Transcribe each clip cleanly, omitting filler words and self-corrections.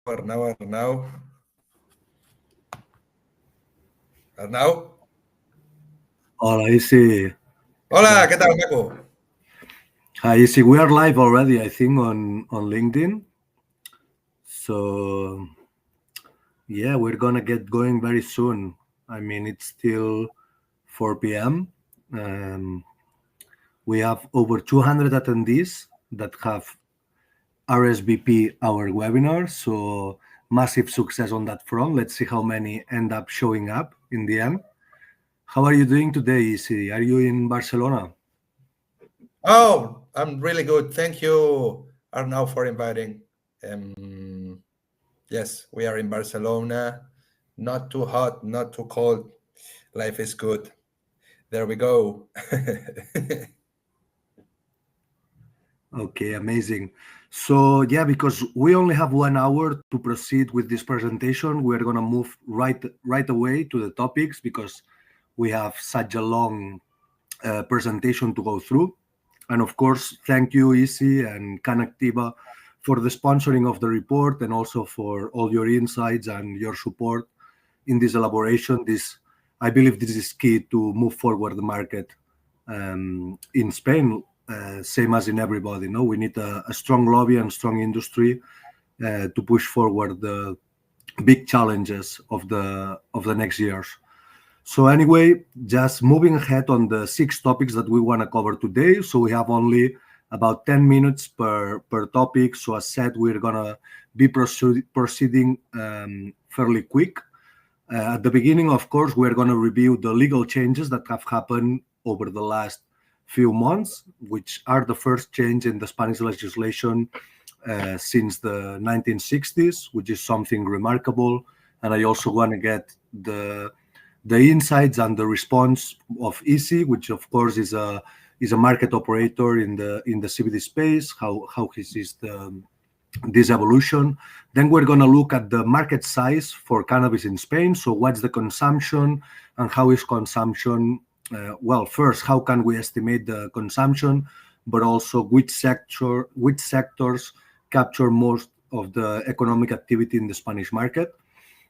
Arnau. Arnau. Hola, Isi. Hola, ¿qué tal, Paco? Hi, Isi. We are live already, I think, on LinkedIn. So, yeah, we're going to get going very soon. I mean, it's still 4 p.m. We have over 200 attendees that have RSVP our webinar. So, massive success on that front. Let's see how many end up showing up in the end. How are you doing today, Isi? Are you in Barcelona? Oh, I'm really good. Thank you, Arnau, for inviting. Yes, we are in Barcelona. Not too hot, not too cold. Life is good. There we go. Okay, amazing. So yeah, because we only have 1 hour to proceed with this presentation, we're gonna move right away to the topics because we have such a long presentation to go through. And of course, thank you, Easy and Canactiva, for the sponsoring of the report and also for all your insights and your support in this elaboration. I believe this is key to move forward the market in Spain. Same as in everybody, no, we need a strong lobby and strong industry to push forward the big challenges of the next years. So anyway, just moving ahead on the 6 topics that we want to cover today. So we have only about 10 minutes per topic. So as said, we're gonna be proceeding fairly quick. At the beginning, of course, we're going to review the legal changes that have happened over the last few months, which are the first change in the Spanish legislation since the 1960s, which is something remarkable. And I also want to get the insights and the response of EC, which of course is a market operator in the CBD space, how he sees this evolution. Then we're going to look at the market size for cannabis in Spain. So what's the consumption and how is consumption? Well, first, how can we estimate the consumption, but also which sectors capture most of the economic activity in the Spanish market.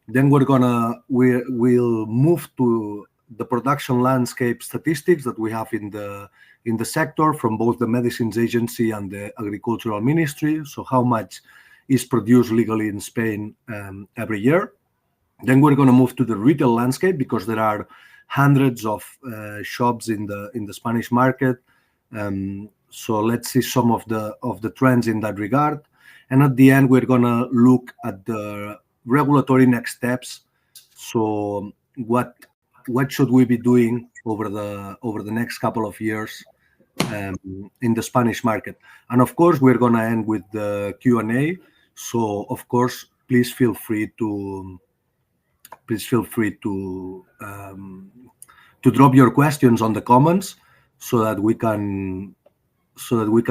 Then we'll move to the production landscape statistics that we have in the sector from both the Medicines Agency and the Agricultural Ministry. So how much is produced legally in Spain every year. Then we're going to move to the retail landscape because there are hundreds of shops in the Spanish market. So let's see some of the trends in that regard. And at the end, we're going to look at the regulatory next steps. So what should we be doing over the next couple of years in the Spanish market? And of course, we're going to end with the Q&A. So of course, please feel free to drop your questions on the comments so that we can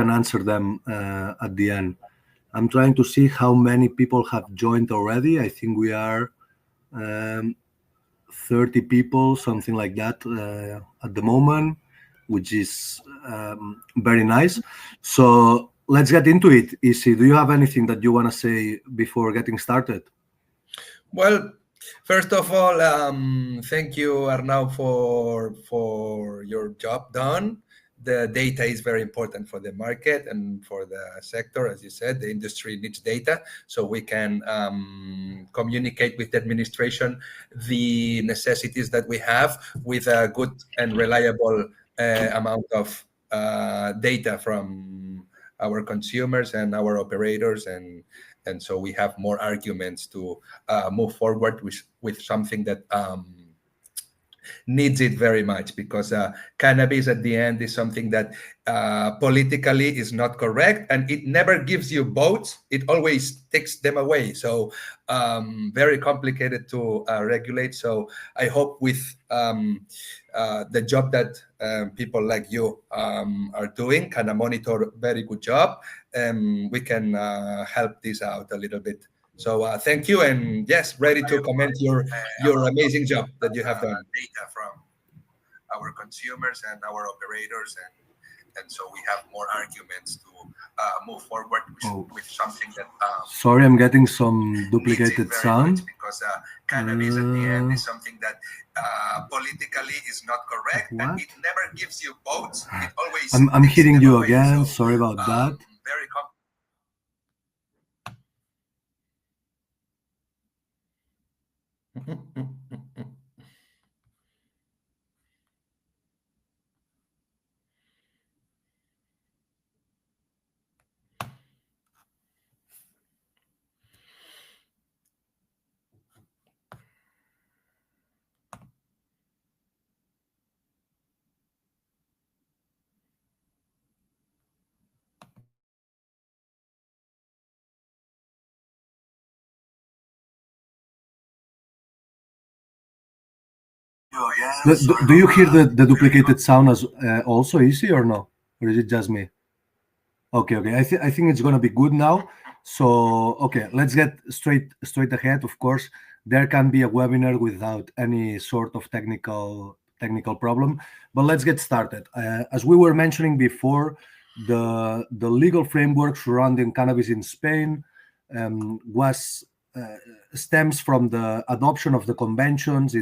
answer them at the end. I'm trying to see how many people have joined already. I think we are 30 people, something like that at the moment, which is very nice. So let's get into it. Isi, do you have anything that you want to say before getting started? Well, first of all, thank you, Arnau, for your job done. The data is very important for the market and for the sector. As you said, the industry needs data so we can communicate with the administration the necessities that we have with a good and reliable amount of data from our consumers and our operators, and so we have more arguments to move forward with something that needs it very much, because cannabis at the end is something that politically is not correct, and it never gives you votes. It always takes them away. So very complicated to regulate. So I hope with the job that people like you are doing, kind of monitor, very good job, we can help this out a little bit. So thank you, and yes, ready to comment your amazing job that you have done. Data from our consumers and our operators, and so we have more arguments to move forward with something that. Sorry, I'm getting some duplicated sound. Because cannabis at the end is something that politically is not correct, and it never gives you votes. It always. I'm hearing you again. So, sorry about that. Very Do you hear the duplicated sound as also easy or no? Or is it just me? Okay. I think it's gonna be good now. So okay, let's get straight ahead. Of course, there can be a webinar without any sort of technical problem, but let's get started. As we were mentioning before, the legal framework surrounding cannabis in Spain stems from the adoption of the conventions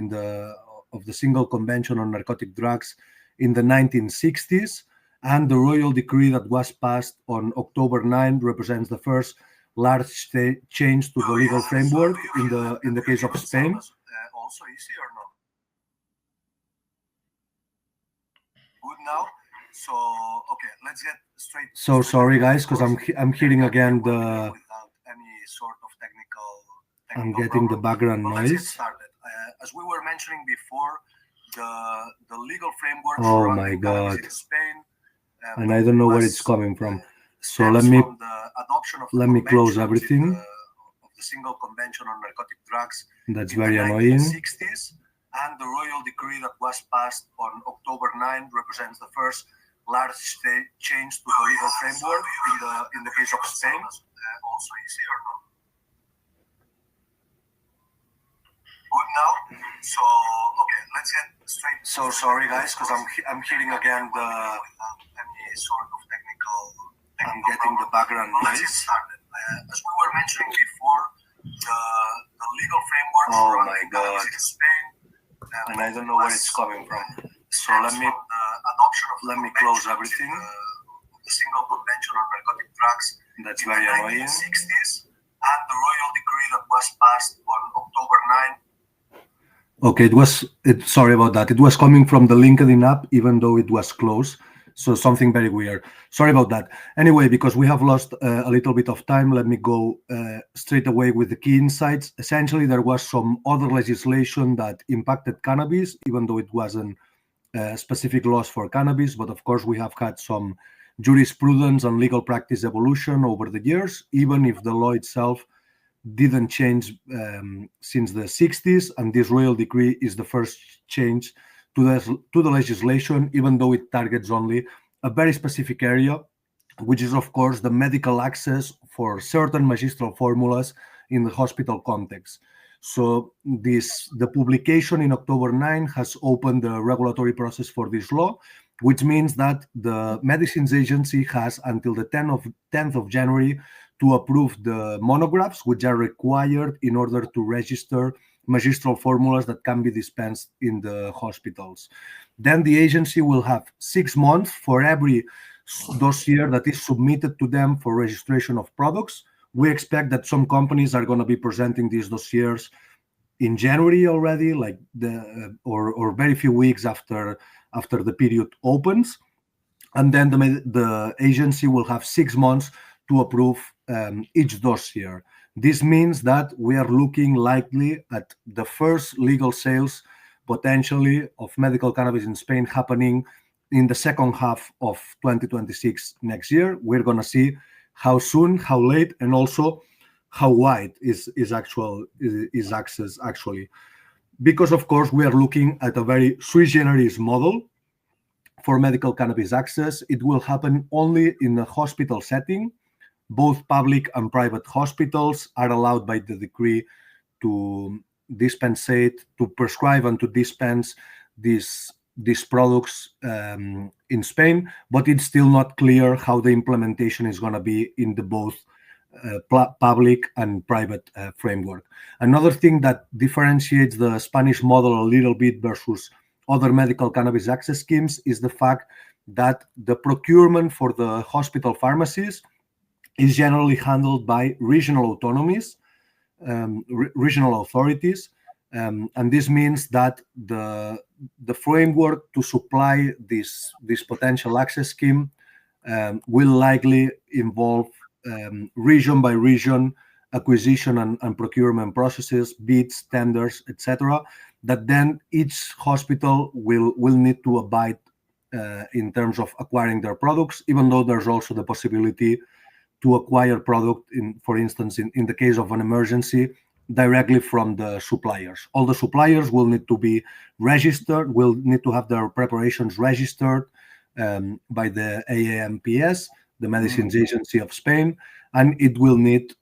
of the Single Convention on Narcotic Drugs in the 1960s, and the royal decree that was passed on October 9 represents the first large change to the legal framework in the case of Spain. Also easy or no? Good now. So okay, let's get straight. So sorry guys, because I'm hearing again the. Without any sort of technical I'm getting the background noise. As we were mentioning before, the legal framework. Oh my God! In Spain, and I don't know where it's coming from. So let me close everything. Of the Single Convention on Narcotic Drugs. That's very annoying. 1960s, and the royal decree that was passed on October 9 represents the first large change to the legal framework in the case of Spain. Also easy or no? Good now. So okay, let's get straight. So sorry guys, because I'm hearing again the any sort of technical. I'm getting the background noise. As we were mentioning before, the legal framework. Oh my God! In Spain, and I don't know where it's coming from. So let me close everything. The Single Convention on Narcotic Drugs. That's very annoying. 1960s, and the royal decree that was passed on October 9. Okay, sorry about that. It was coming from the LinkedIn app, even though it was closed. So something very weird. Sorry about that. Anyway, because we have lost a little bit of time, let me go straight away with the key insights. Essentially, there was some other legislation that impacted cannabis, even though it wasn't specific laws for cannabis. But of course, we have had some jurisprudence and legal practice evolution over the years, even if the law itself didn't change since the 60s, and this royal decree is the first change to the legislation, even though it targets only a very specific area, which is of course the medical access for certain magistral formulas in the hospital context. So the publication in October 9 has opened the regulatory process for this law, which means that the Medicines Agency has until the 10th of January to approve the monographs, which are required in order to register magistral formulas that can be dispensed in the hospitals. Then the agency will have 6 months for every dossier that is submitted to them for registration of products. We expect that some companies are going to be presenting these dossiers in January already, like or very few weeks after the period opens, and then the agency will have 6 months to approve each dossier. This means that we are looking likely at the first legal sales potentially of medical cannabis in Spain happening in the second half of 2026 next year. We're going to see how soon, how late, and also how wide is access actually. Because of course we are looking at a very sui generis model for medical cannabis access. It will happen only in a hospital setting. Both public and private hospitals are allowed by the decree to dispensate, to prescribe and to dispense this these products in Spain, but it's still not clear how the implementation is going to be in the both public and private framework. Another thing that differentiates the Spanish model a little bit versus other medical cannabis access schemes is the fact that the procurement for the hospital pharmacies is generally handled by regional autonomies, regional authorities, and this means that the framework to supply this potential access scheme will likely involve region by region acquisition and procurement processes, bids, tenders, etc., that then each hospital will need to abide in terms of acquiring their products, even though there's also the possibility to acquire product, for instance, in the case of an emergency, directly from the suppliers. All the suppliers will need to be registered, will need to have their preparations registered by the AAMPS, the Medicines Agency of Spain, and it will need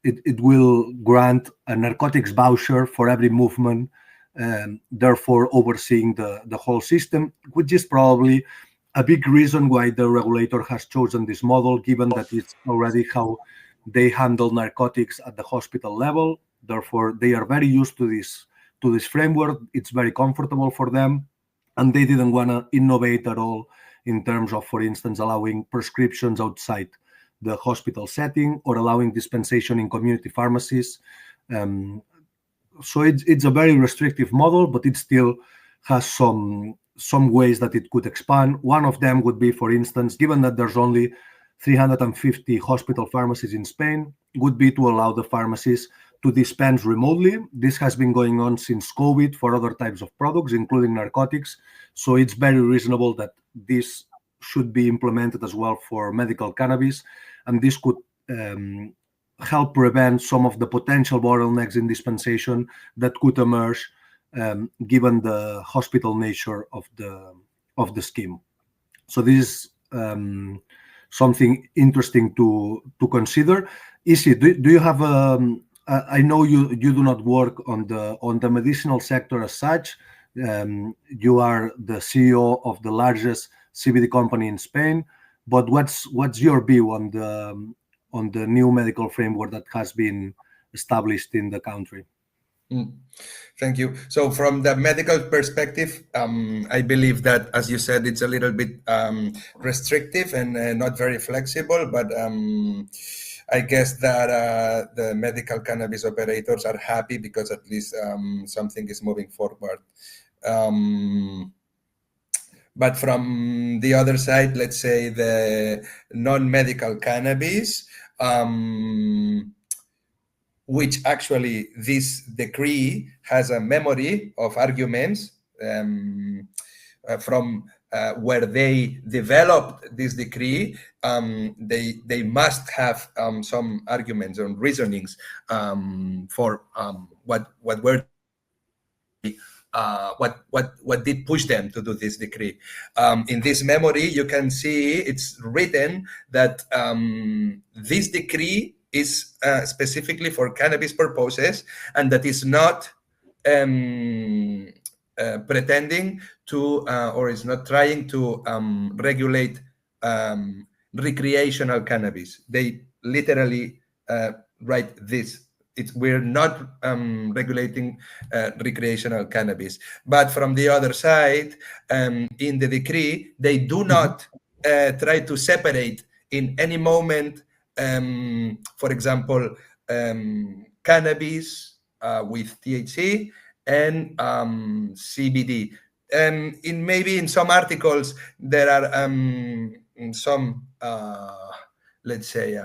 it will grant a narcotics voucher for every movement, therefore overseeing the whole system, which is probably a big reason why the regulator has chosen this model, given that it's already how they handle narcotics at the hospital level. Therefore, they are very used to this framework. It's very comfortable for them, and they didn't want to innovate at all in terms of, for instance, allowing prescriptions outside the hospital setting or allowing dispensation in community pharmacies. So it's a very restrictive model, but it still has some ways that it could expand. One of them would be, for instance, given that there's only 350 hospital pharmacies in Spain, would be to allow the pharmacies to dispense remotely. This has been going on since COVID for other types of products, including narcotics. So it's very reasonable that this should be implemented as well for medical cannabis. And this could help prevent some of the potential bottlenecks in dispensation that could emerge given the hospital nature of the scheme. So this is something interesting to consider. Isi, do you have I know you do not work on the medicinal sector as such. You are the CEO of the largest CBD company in Spain, but what's your view on the new medical framework that has been established in the country? Thank you. So from the medical perspective, I believe that, as you said, it's a little bit restrictive and not very flexible, but I guess that the medical cannabis operators are happy because at least something is moving forward. But from the other side, let's say the non-medical cannabis, which actually this decree has a memory of arguments from where they developed this decree. They must have some arguments and reasonings for what did push them to do this decree. In this memory, you can see it's written that this decree is specifically for cannabis purposes, and that is not pretending to or is not trying to regulate recreational cannabis. They literally write this. We're not regulating recreational cannabis. But from the other side, in the decree, they do not try to separate in any moment, for example, cannabis with THC and CBD. In some articles, there are some, let's say,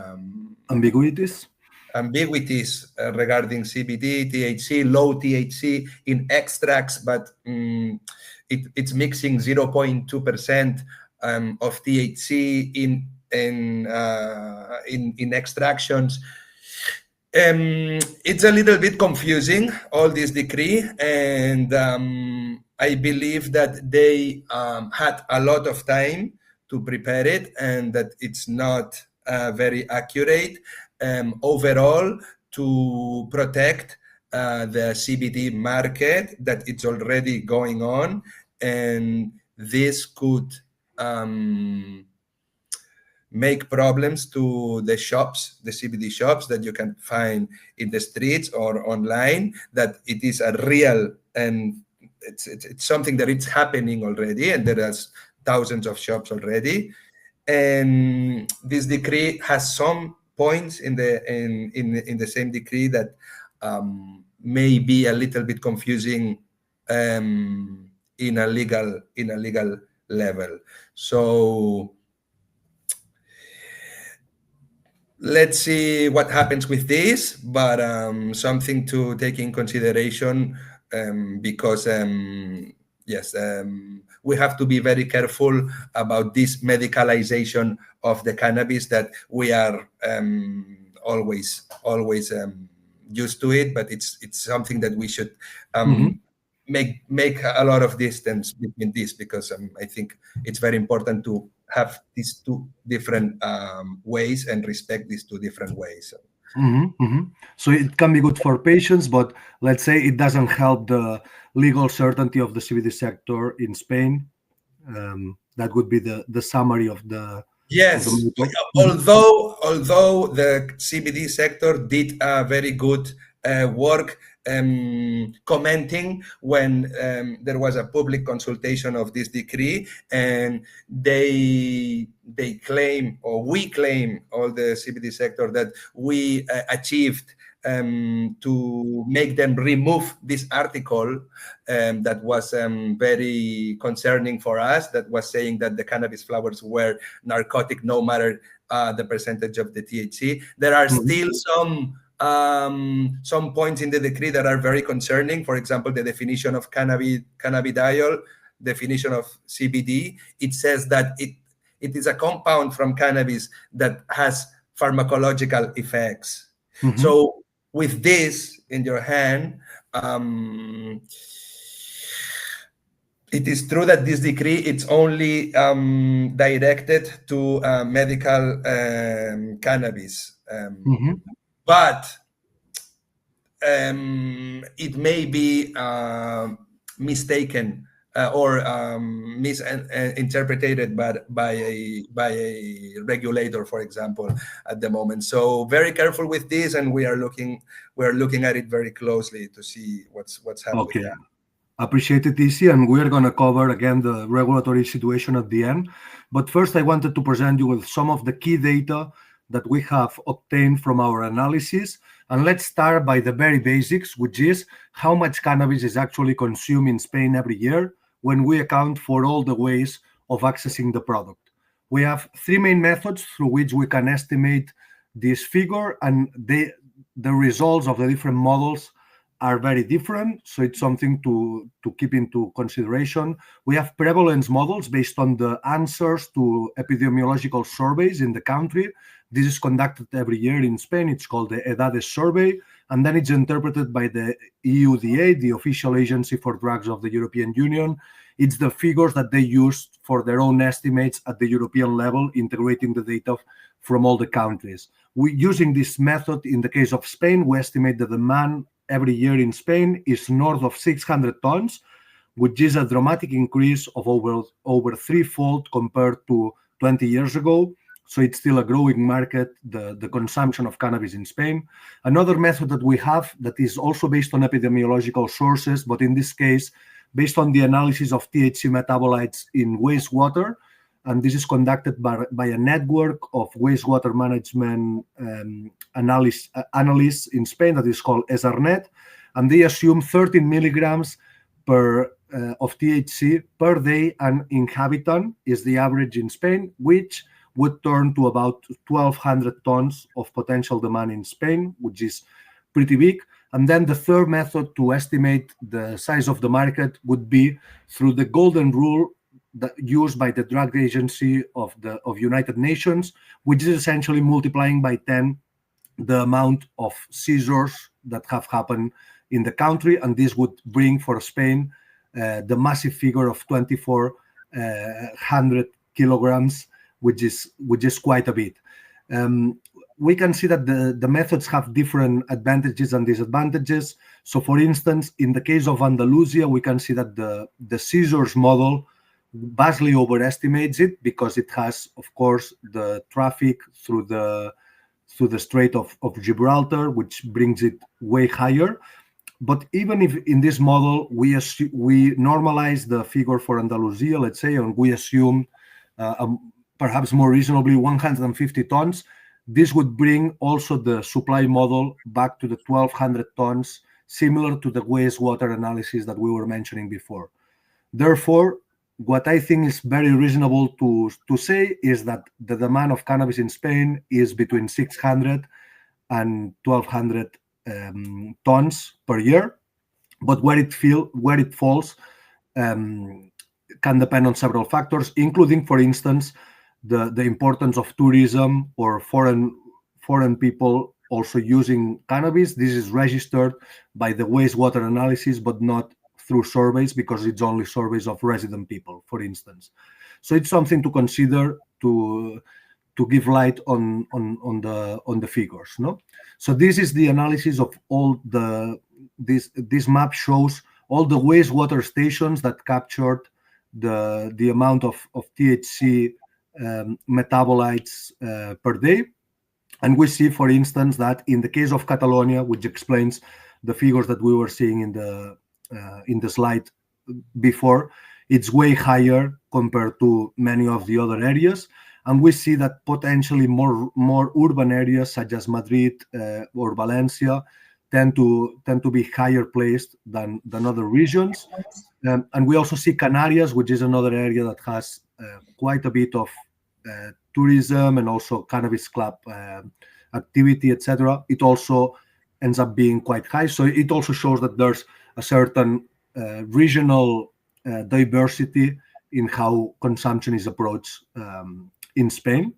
ambiguities regarding CBD, THC, low THC in extracts, but it's mixing 0.2% of THC in extractions. It's a little bit confusing, all this decree, and I believe that they had a lot of time to prepare it, and that it's not very accurate overall to protect the CBD market that it's already going on, and this could make problems to the shops, the CBD shops that you can find in the streets or online, that it is a real, and it's something that it's happening already, and there are thousands of shops already. And this decree has some points in the same decree that may be a little bit confusing in a legal level. So let's see what happens with this, but something to take in consideration, because yes, we have to be very careful about this medicalization of the cannabis, that we are always used to it, but it's something that we should make a lot of distance between this, because I think it's very important to have these two different ways and respect these two different ways. So it can be good for patients, but let's say it doesn't help the legal certainty of the CBD sector in Spain. That would be the summary of the Yes, matter. although the CBD sector did very good work commenting when there was a public consultation of this decree, and they claim, or we claim, all the CBD sector, that we achieved to make them remove this article that was very concerning for us, that was saying that the cannabis flowers were narcotic no matter the percentage of the THC. There are still some points in the decree that are very concerning. For example, the definition of cannabidiol, definition of CBD. It says that it is a compound from cannabis that has pharmacological effects. So with this in your hand, it is true that this decree, it's only directed to medical cannabis, but it may be mistaken or misinterpreted by a regulator, for example, at the moment. So very careful with this, and we are looking at it very closely to see what's happening. Okay. Appreciate it, Isi, and we're going to cover again the regulatory situation at the end. But first, I wanted to present you with some of the key data that we have obtained from our analysis. And let's start by the very basics, which is how much cannabis is actually consumed in Spain every year when we account for all the ways of accessing the product. We have three main methods through which we can estimate this figure, and the results of the different models are very different, so it's something to keep into consideration. We have prevalence models based on the answers to epidemiological surveys in the country. This is conducted every year in Spain. It's called the Edades survey, and then it's interpreted by the EUDA, the official agency for drugs of the European Union. It's the figures that they use for their own estimates at the European level, integrating the data from all the countries. Using this method, in the case of Spain, we estimate the demand every year in Spain is north of 600 tons, which is a dramatic increase of over threefold compared to 20 years ago. So it's still a growing market, the consumption of cannabis in Spain. Another method that we have that is also based on epidemiological sources, but in this case, based on the analysis of THC metabolites in wastewater, and this is conducted by a network of wastewater management analysts in Spain that is called ESARNet, and they assume 13 milligrams of THC per day an inhabitant is the average in Spain, which would turn to about 1,200 tons of potential demand in Spain, which is pretty big. And then the third method to estimate the size of the market would be through the golden rule that used by the Drug Agency of United Nations, which is essentially multiplying by 10 the amount of seizures that have happened in the country, and this would bring for Spain the massive figure of 2,400 kilograms, which is quite a bit. we can see that the methods have different advantages and disadvantages. So, for instance, in the case of Andalusia, we can see that the scissors model vastly overestimates it because it has, of course, the traffic through the Strait of Gibraltar, which brings it way higher. But even if in this model we normalize the figure for Andalusia, let's say, and we assume perhaps more reasonably 150 tons, this would bring also the supply model back to the 1,200 tons, similar to the wastewater analysis that we were mentioning before. Therefore, what I think is very reasonable to say is that the demand of cannabis in Spain is between 600 and 1,200 tons per year, but where it falls can depend on several factors, including, for instance, the importance of tourism or foreign people also using cannabis. This is registered by the wastewater analysis, but not through surveys, because it's only surveys of resident people, for instance. So it's something to consider to give light on the figures. No, so this is the analysis of all this map shows all the wastewater stations that captured the amount of THC metabolites per day. And we see, for instance, that in the case of Catalonia, which explains the figures that we were seeing in the slide before, it's way higher compared to many of the other areas. And we see that potentially more urban areas such as Madrid or Valencia tend to be higher placed than other regions. And we also see Canarias, which is another area that has quite a bit of tourism and also cannabis club activity, etc. It also ends up being quite high. So it also shows that there's a certain regional diversity in how consumption is approached in Spain.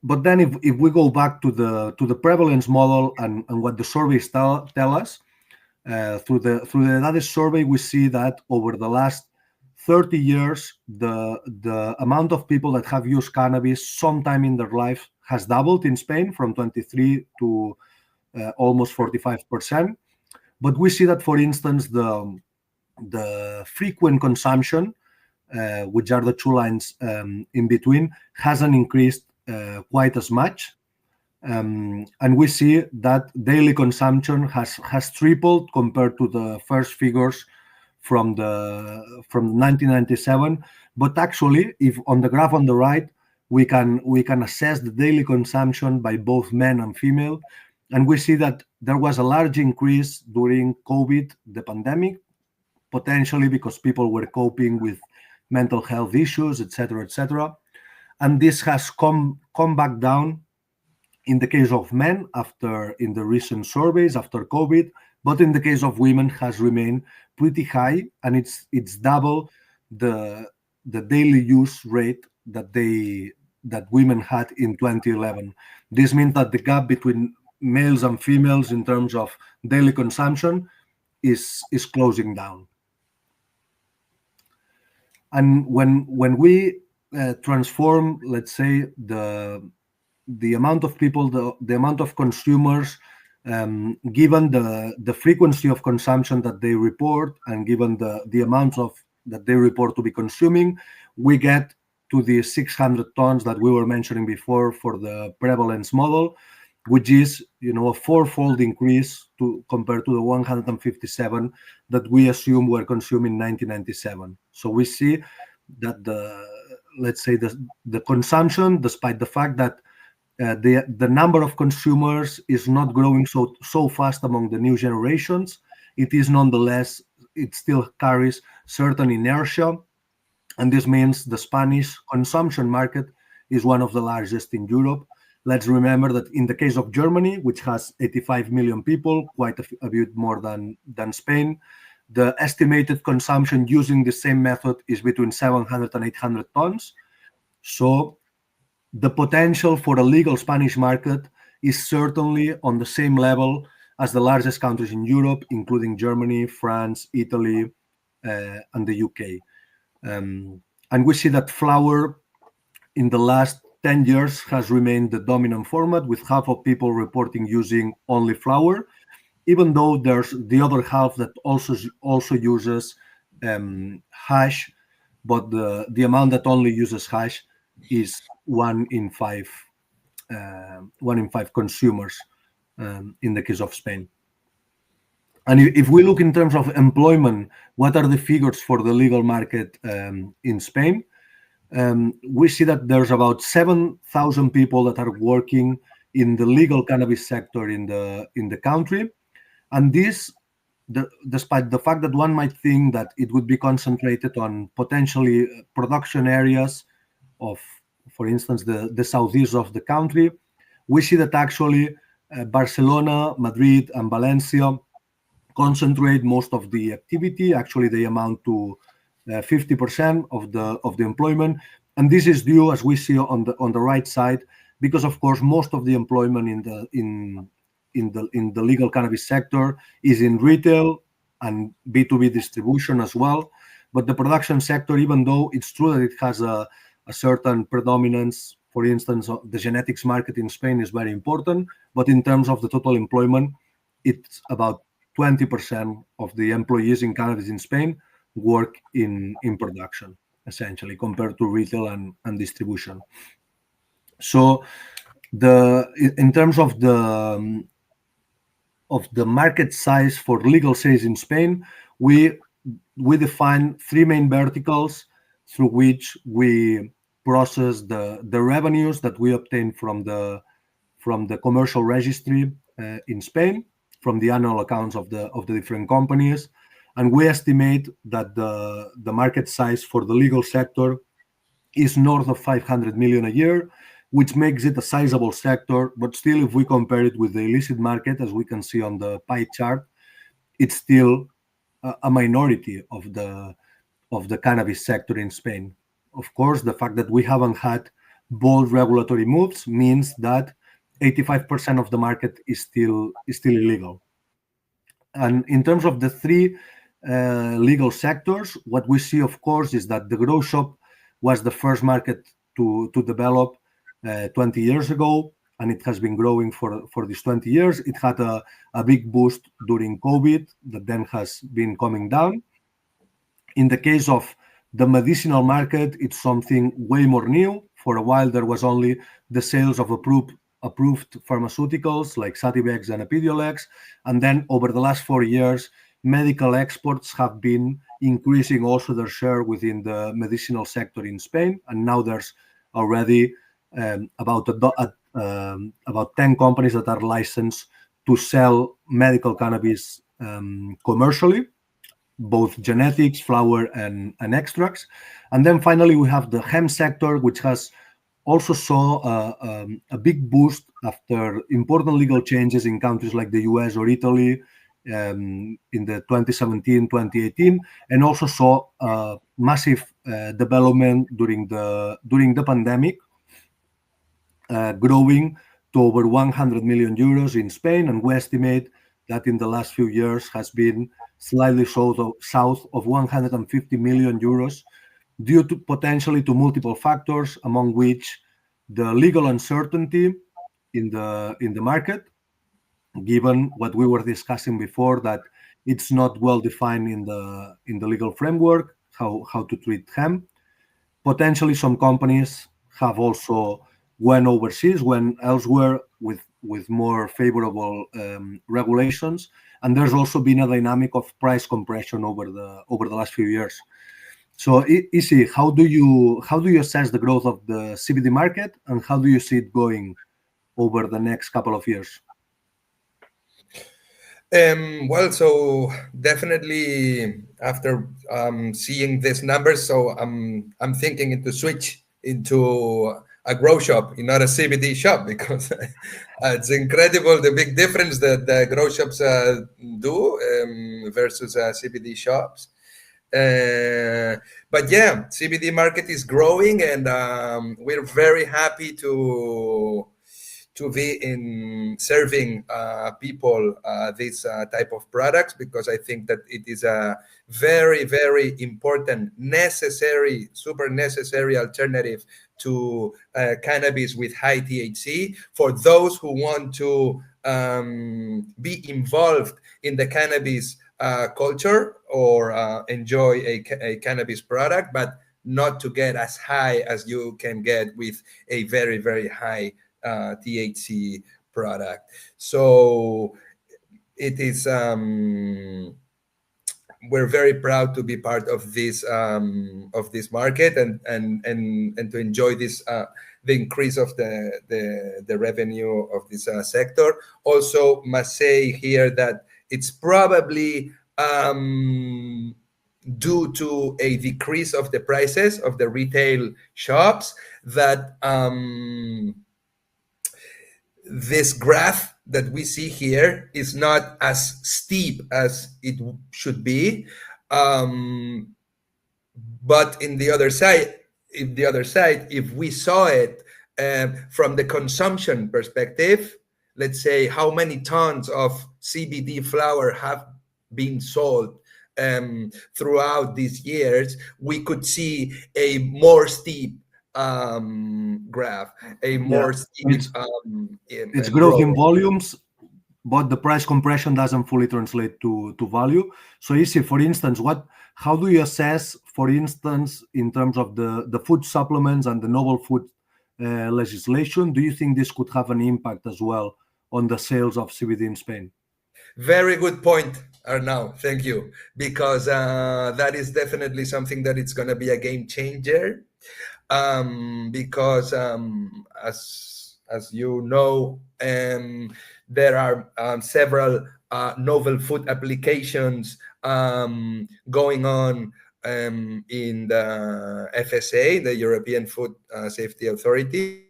But then if we go back to the prevalence model and what the surveys tell us, through the data survey, we see that over the last 30 years, the amount of people that have used cannabis sometime in their life has doubled in Spain from 23 to almost 45%. But we see that, for instance, the frequent consumption, which are the two lines in between, hasn't increased quite as much. And we see that daily consumption has tripled compared to the first figures from 1997. But actually, if on the graph on the right, we can assess the daily consumption by both men and female, and we see that there was a large increase during COVID, the pandemic, potentially because people were coping with mental health issues, etc., etc. And this has come back down in the case of men in the recent surveys after COVID, but in the case of women has remained pretty high, and it's double the daily use rate that women had in 2011. This means that the gap between males and females in terms of daily consumption is closing down. And when we transform, let's say, the amount of people, the amount of consumers, given the frequency of consumption that they report, and given the amounts that they report to be consuming, we get to the 600 tons that we were mentioning before for the prevalence model, which is a fourfold increase compared to the 157 that we assume were consumed in 1997. So we see that the consumption, despite the fact that the number of consumers is not growing so fast among the new generations, it is nonetheless, it still carries certain inertia. And this means the Spanish consumption market is one of the largest in Europe. Let's remember that in the case of Germany, which has 85 million people, quite a bit more than Spain, the estimated consumption using the same method is between 700 and 800 tons. So the potential for a legal Spanish market is certainly on the same level as the largest countries in Europe, including Germany, France, Italy, and the UK. And we see that flower in the last 10 years has remained the dominant format, with half of people reporting using only flower, even though there's the other half that also uses hash, but the amount that only uses hash is 1 in 5 consumers in the case of Spain. And if we look in terms of employment, what are the figures for the legal market in Spain? We see that there's about 7,000 people that are working in the legal cannabis sector in the country, and this, despite the fact that one might think that it would be concentrated on potentially production areas of, for instance, the southeast of the country, we see that actually Barcelona, Madrid, and Valencia concentrate most of the activity. Actually, they amount to 50% of the employment, and this is due, as we see on the right side, because of course most of the employment in the legal cannabis sector is in retail and B2B distribution as well. But the production sector, even though it's true that it has a certain predominance, for instance, the genetics market in Spain is very important, but in terms of the total employment, it's about 20% of the employees in cannabis in Spain work in production, essentially, compared to retail and distribution. So in terms of the market size for legal sales in Spain, we define three main verticals through which we process the revenues that we obtain from the commercial registry in Spain, from the annual accounts of the different companies. And we estimate that the market size for the legal sector is north of 500 million a year, which makes it a sizable sector. But still, if we compare it with the illicit market, as we can see on the pie chart, it's still a minority of the cannabis sector in Spain. Of course, the fact that we haven't had bold regulatory moves means that 85% of the market is still illegal. And in terms of the three legal sectors, what we see, of course, is that the grow shop was the first market to develop 20 years ago, and it has been growing for these 20 years. It had a big boost during COVID that then has been coming down. In the case of the medicinal market, it's something way more new. For a while, there was only the sales of approved pharmaceuticals like Sativex and Epidiolex. And then over the last 4 years, medical exports have been increasing also their share within the medicinal sector in Spain. And now there's already about 10 companies that are licensed to sell medical cannabis commercially, both genetics, flower, and extracts. And then finally, we have the hemp sector, which has also saw a big boost after important legal changes in countries like the US or Italy in the 2017, 2018, and also saw massive development during the pandemic, growing to over 100 million euros in Spain. And we estimate that in the last few years has been slightly south of 150 million euros, due to potentially to multiple factors, among which the legal uncertainty in the market, given what we were discussing before, that it's not well defined in the legal framework how to treat hemp. Potentially, some companies have also went overseas, went elsewhere with more favorable regulations, and there's also been a dynamic of price compression over the last few years. So, Isi, how do you assess the growth of the CBD market, and how do you see it going over the next couple of years? Well, so definitely after seeing these numbers, so I'm thinking to switch into a grow shop, not a CBD shop, because it's incredible the big difference that the grow shops do versus CBD shops. But yeah, CBD market is growing, and we're very happy to be in serving people this type of products, because I think that it is a very, very important, necessary, super necessary alternative to cannabis with high THC. For those who want to be involved in the cannabis culture or enjoy a cannabis product, but not to get as high as you can get with a very, very high THC product. So it is we're very proud to be part of this market, and to enjoy this the increase of the revenue of this sector. Also must say here that it's probably due to a decrease of the prices of the retail shops that this graph that we see here is not as steep as it should be. But in the other side, if we saw it from the consumption perspective, let's say how many tons of CBD flower have been sold throughout these years, we could see a more steep graph, a more steep it's growth in volumes, but the price compression doesn't fully translate to value. So Isi, for instance, how do you assess, for instance, in terms of the food supplements and the novel food legislation, do you think this could have an impact as well on the sales of CBD in Spain? Very good point, Arnau. Thank you, because that is definitely something that it's going to be a game changer. Because as you know, there are several novel food applications going on in the FSA, the European Food Safety Authority,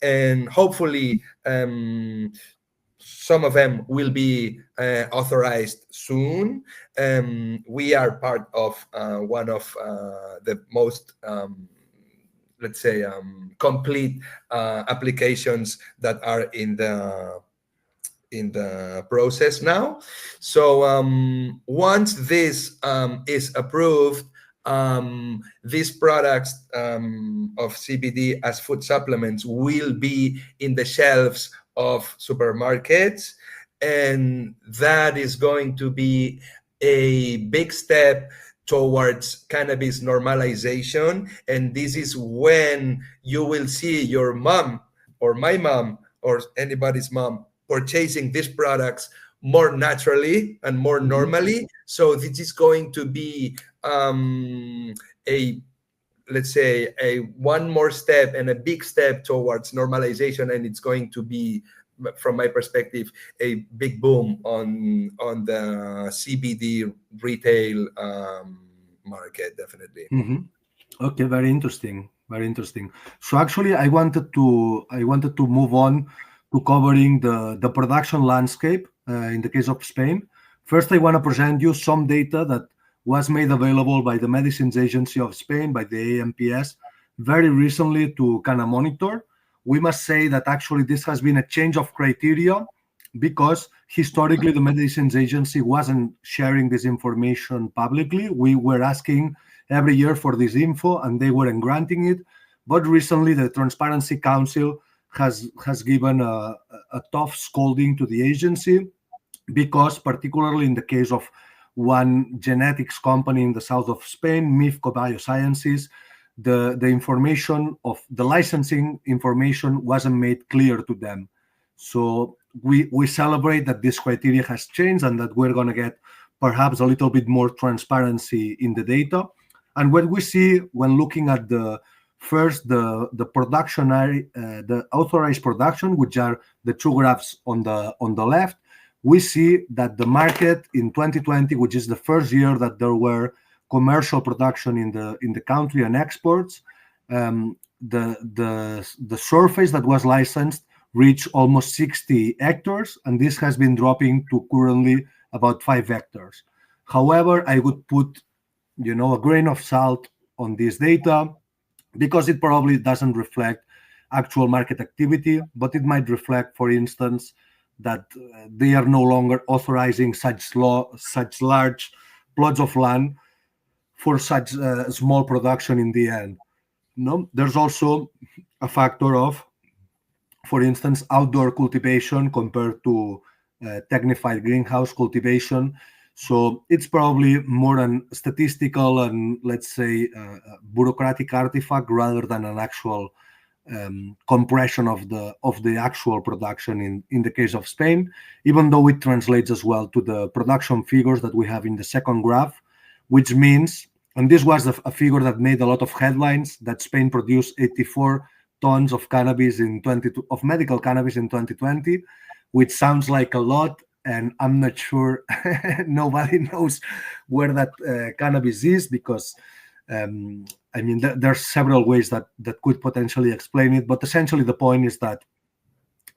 and hopefully some of them will be authorized soon. We are part of one of the most let's say complete applications that are in the process now. So once this is approved, these products of CBD as food supplements will be in the shelves of supermarkets, and that is going to be a big step towards cannabis normalization. And this is when you will see your mom or my mom or anybody's mom purchasing these products more naturally and more normally. So this is going to be let's say a one more step and a big step towards normalization, and it's going to be, from my perspective, a big boom on the CBD retail market, definitely. Okay, very interesting, very interesting. So actually, I wanted to move on to covering the production landscape in the case of Spain. First, I want to present you some data that was made available by the Medicines Agency of Spain, by the AMPS, very recently to Canna Monitor. We must say that actually this has been a change of criteria, because historically the Medicines Agency wasn't sharing this information publicly. We were asking every year for this info and they weren't granting it. But recently the Transparency Council has given a tough scolding to the agency, because particularly in the case of one genetics company in the south of Spain, Mifco Biosciences, the information of the licensing information wasn't made clear to them. So we celebrate that this criteria has changed and that we're going to get perhaps a little bit more transparency in the data. And what we see when looking at the production area, the authorized production, which are the two graphs on the left, we see that the market in 2020, which is the first year that there were commercial production in the country and exports, the surface that was licensed reached almost 60 hectares, and this has been dropping to currently about 5 hectares. However, I would put a grain of salt on this data, because it probably doesn't reflect actual market activity, but it might reflect, for instance, that they are no longer authorizing such large plots of land for such small production in the end. No, there's also a factor of, for instance, outdoor cultivation compared to technified greenhouse cultivation. So it's probably more an statistical and, let's say, bureaucratic artifact rather than an actual compression of the actual production in the case of Spain, even though it translates as well to the production figures that we have in the second graph, which means, and this was a figure that made a lot of headlines, that Spain produced 84 tons of cannabis of medical cannabis in 2020, which sounds like a lot, and I'm not sure nobody knows where that cannabis is, because I mean, there are several ways that could potentially explain it, but essentially the point is that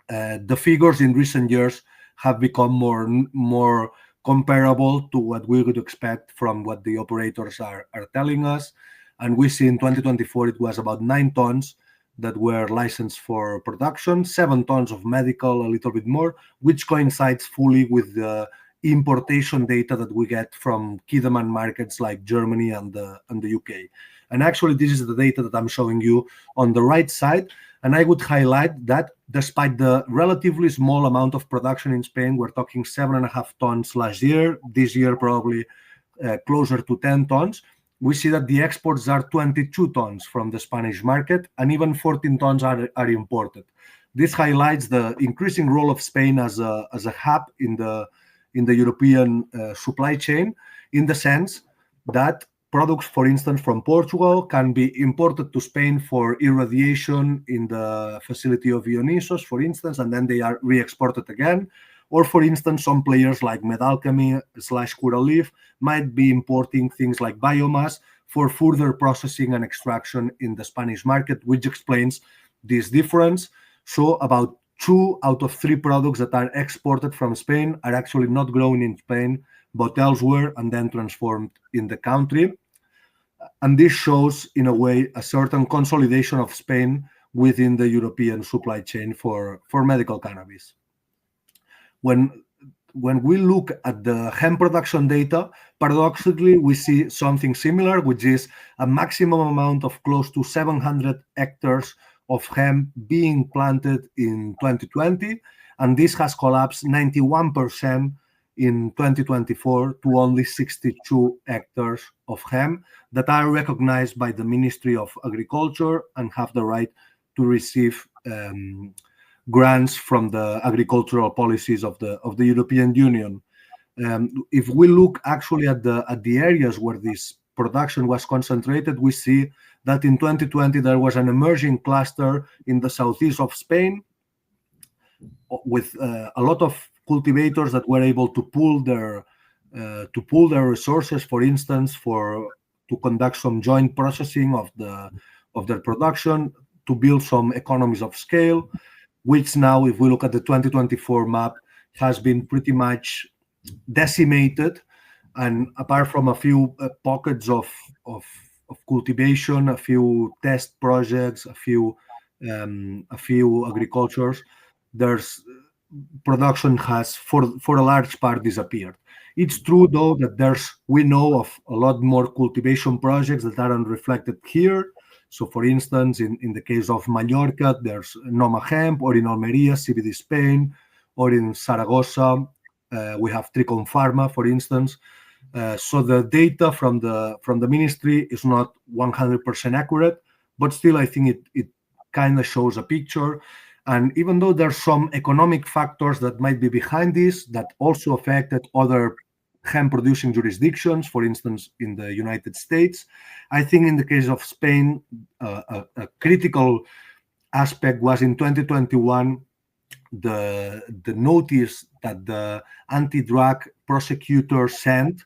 the figures in recent years have become more comparable to what we would expect from what the operators are telling us. And we see in 2024 it was about 9 tons that were licensed for production, 7 tons of medical, a little bit more, which coincides fully with the importation data that we get from key demand markets like Germany and the UK. And actually, this is the data that I'm showing you on the right side. And I would highlight that despite the relatively small amount of production in Spain, we're talking 7.5 tons last year, this year probably closer to 10 tons. We see that the exports are 22 tons from the Spanish market, and even 14 tons are imported. This highlights the increasing role of Spain as a hub in the European supply chain, in the sense that products, for instance, from Portugal can be imported to Spain for irradiation in the facility of Dionysos, for instance, and then they are re-exported again. Or, for instance, some players like Medalchemy/Curaleaf might be importing things like biomass for further processing and extraction in the Spanish market, which explains this difference. So about 2 out of 3 products that are exported from Spain are actually not grown in Spain, but elsewhere, and then transformed in the country. And this shows, in a way, a certain consolidation of Spain within the European supply chain for medical cannabis. When we look at the hemp production data, paradoxically, we see something similar, which is a maximum amount of close to 700 hectares of hemp being planted in 2020, and this has collapsed 91% in 2024 to only 62 hectares of hemp that are recognized by the Ministry of Agriculture and have the right to receive grants from the agricultural policies of the European Union. If we look actually at the areas where this production was concentrated, we see that in 2020 there was an emerging cluster in the southeast of Spain with a lot of cultivators that were able to pool their resources, for instance, to conduct some joint processing of their production, to build some economies of scale, which now, if we look at the 2024 map, has been pretty much decimated. And apart from a few pockets of cultivation, a few test projects, a few agricultures, there's production has for a large part disappeared. It's true, though, that we know of a lot more cultivation projects that aren't reflected here. So, for instance, in the case of Mallorca, there's Noma Hemp, or in Almeria, CBD Spain, or in Zaragoza, we have Tricon Pharma, for instance. So the data from the ministry is not 100% accurate, but still, I think it kind of shows a picture. And even though there's some economic factors that might be behind this that also affected other hemp-producing jurisdictions, for instance, in the United States, I think in the case of Spain, a critical aspect was in 2021, the notice that the anti-drug prosecutor sent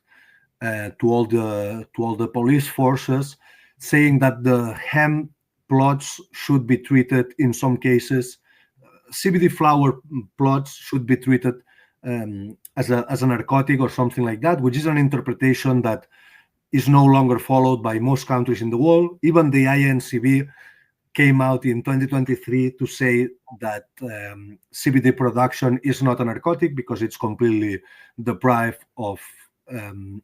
to all the police forces, saying that the hemp plots should be treated, in some cases, CBD flower plots should be treated as a narcotic or something like that, which is an interpretation that is no longer followed by most countries in the world. Even the INCB came out in 2023 to say that CBD production is not a narcotic because it's completely deprived of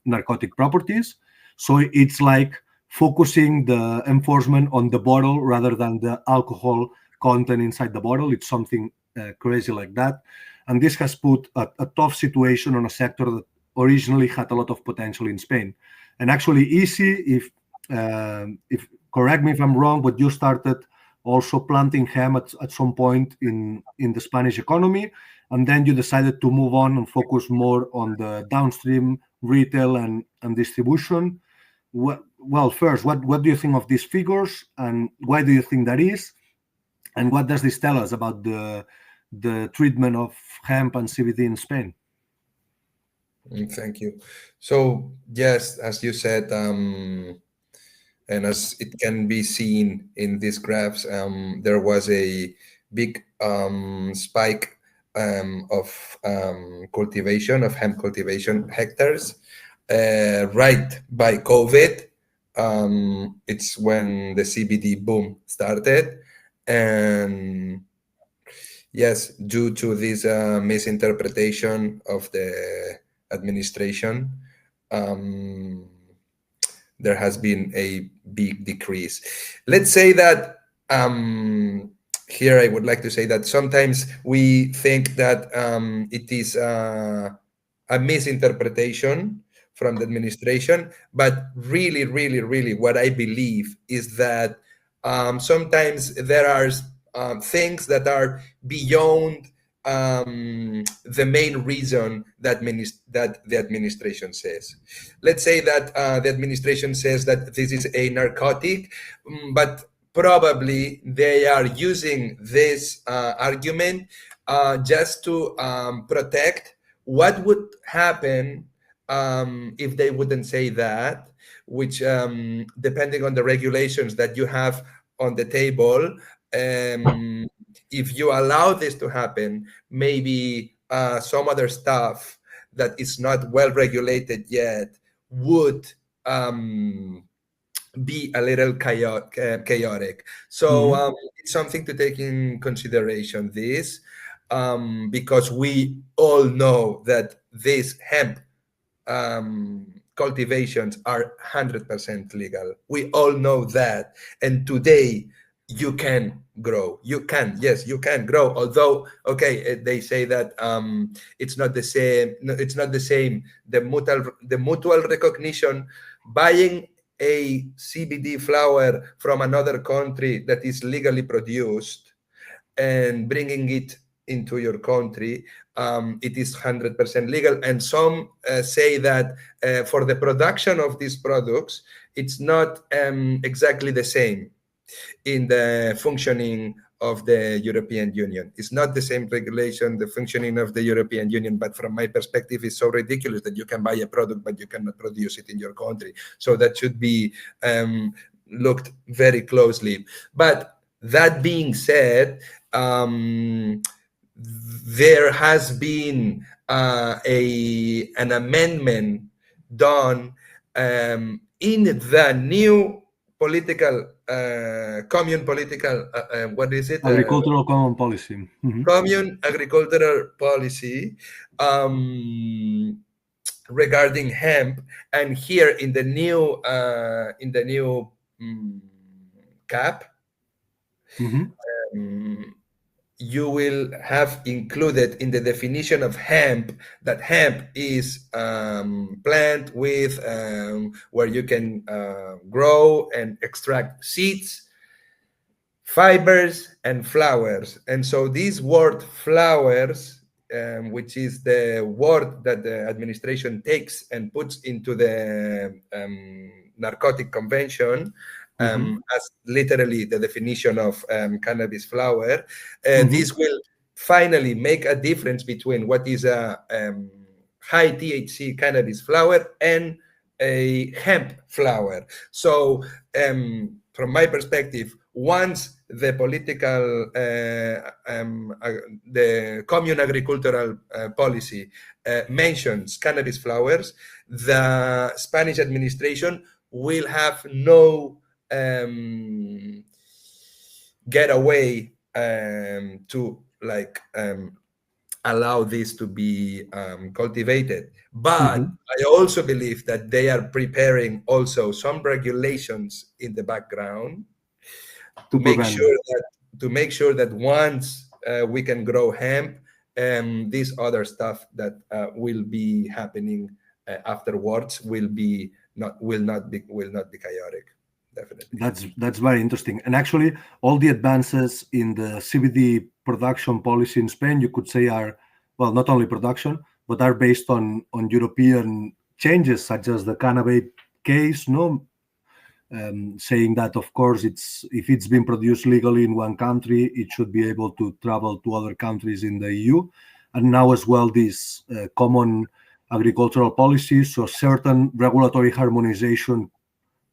narcotic properties. So it's like focusing the enforcement on the bottle rather than the alcohol content inside the bottle. It's something crazy like that. And this has put a tough situation on a sector that originally had a lot of potential in Spain. And actually, easy, if correct me if I'm wrong, but you started also planting hemp at some point in the Spanish economy, and then you decided to move on and focus more on the downstream retail and distribution. Well, first, what do you think of these figures, and why do you think that is? And what does this tell us about the treatment of hemp and CBD in Spain? Thank you. So yes, as you said, and as it can be seen in these graphs, there was a big spike of cultivation of hemp cultivation hectares right by COVID. It's when the CBD boom started, and yes, due to this misinterpretation of the administration, um, there has been a big decrease. Let's say that here I would like to say that sometimes we think that it is a misinterpretation from the administration, but really, really, really, what I believe is that sometimes there are things that are beyond the main reason that the administration says. Let's say that the administration says that this is a narcotic, but probably they are using this argument just to protect what would happen if they wouldn't say that, which depending on the regulations that you have on the table, if you allow this to happen, maybe some other stuff that is not well regulated yet would be a little chaotic. So it's something to take in consideration, this, because we all know that these hemp cultivations are 100% legal. We all know that. And today, you can grow. You can, yes, you can grow. Although, okay, they say that it's not the same. No, it's not the same. The mutual recognition, buying a CBD flower from another country that is legally produced and bringing it into your country, it is 100% legal. And some say that for the production of these products, it's not exactly the same in the functioning of the European Union. It's not the same regulation, the functioning of the European Union, but from my perspective, it's so ridiculous that you can buy a product, but you cannot produce it in your country. So that should be looked very closely. But that being said, there has been an amendment done in the new political commune political what is it Agricultural common policy. commune agricultural policy regarding hemp. And here in the new cap, you will have included in the definition of hemp that hemp is plant with where you can grow and extract seeds, fibers, and flowers. And so this word flowers, which is the word that the administration takes and puts into the narcotic convention, as literally the definition of cannabis flower, this will finally make a difference between what is a high THC cannabis flower and a hemp flower. So from my perspective, once the political, the commune agricultural policy mentions cannabis flowers, the Spanish administration will have no get away to like allow this to be cultivated. But Mhm. I also believe that they are preparing also some regulations in the background To prevent that. to make sure that once we can grow hemp, this other stuff that will be happening afterwards will not be chaotic. Definitely. That's very interesting. And actually, all the advances in the CBD production policy in Spain, you could say, are, well, not only production, but are based on European changes, such as the cannabis case, no, saying that, of course, it's if it's been produced legally in one country, it should be able to travel to other countries in the EU. And now as well, this common agricultural policies, so certain regulatory harmonization.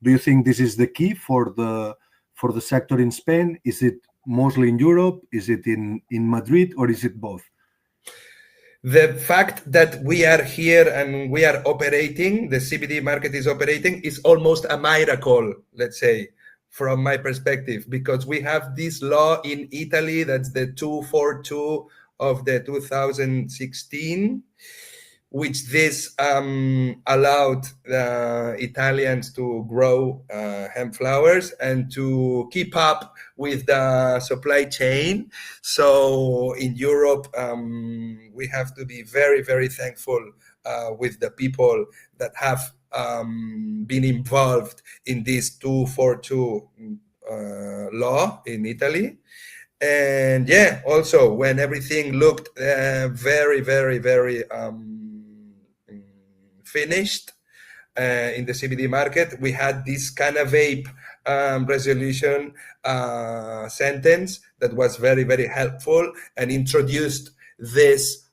Do you think this is the key for the sector in Spain? Is it mostly in Europe? Is it in Madrid, or is it both? The fact that we are here and we are operating, the CBD market is operating, is almost a miracle, let's say, from my perspective, because we have this law in Italy, that's the 242 of the 2016, which this allowed Italians to grow hemp flowers and to keep up with the supply chain. So in Europe, we have to be very, very thankful with the people that have been involved in this 242 law in Italy. And yeah, also when everything looked very, very, very finished in the CBD market, we had this kind of vape resolution sentence that was very, very helpful and introduced this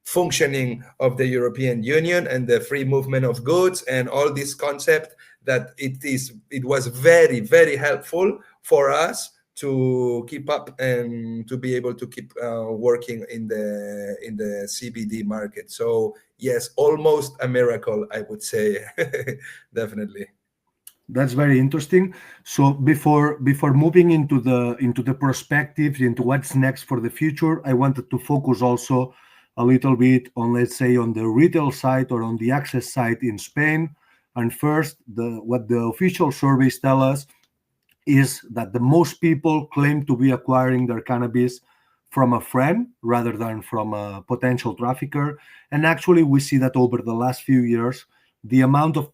functioning of the European Union and the free movement of goods and all this concept that it was very, very helpful for us to keep up and to be able to keep working in the CBD market. So yes, almost a miracle, I would say. Definitely. That's very interesting. So before moving into the perspectives, into what's next for the future, I wanted to focus also a little bit on, let's say, on the retail side or on the access side in Spain. And first, what the official surveys tell us is that the most people claim to be acquiring their cannabis from a friend rather than from a potential trafficker. And actually, we see that over the last few years, the amount of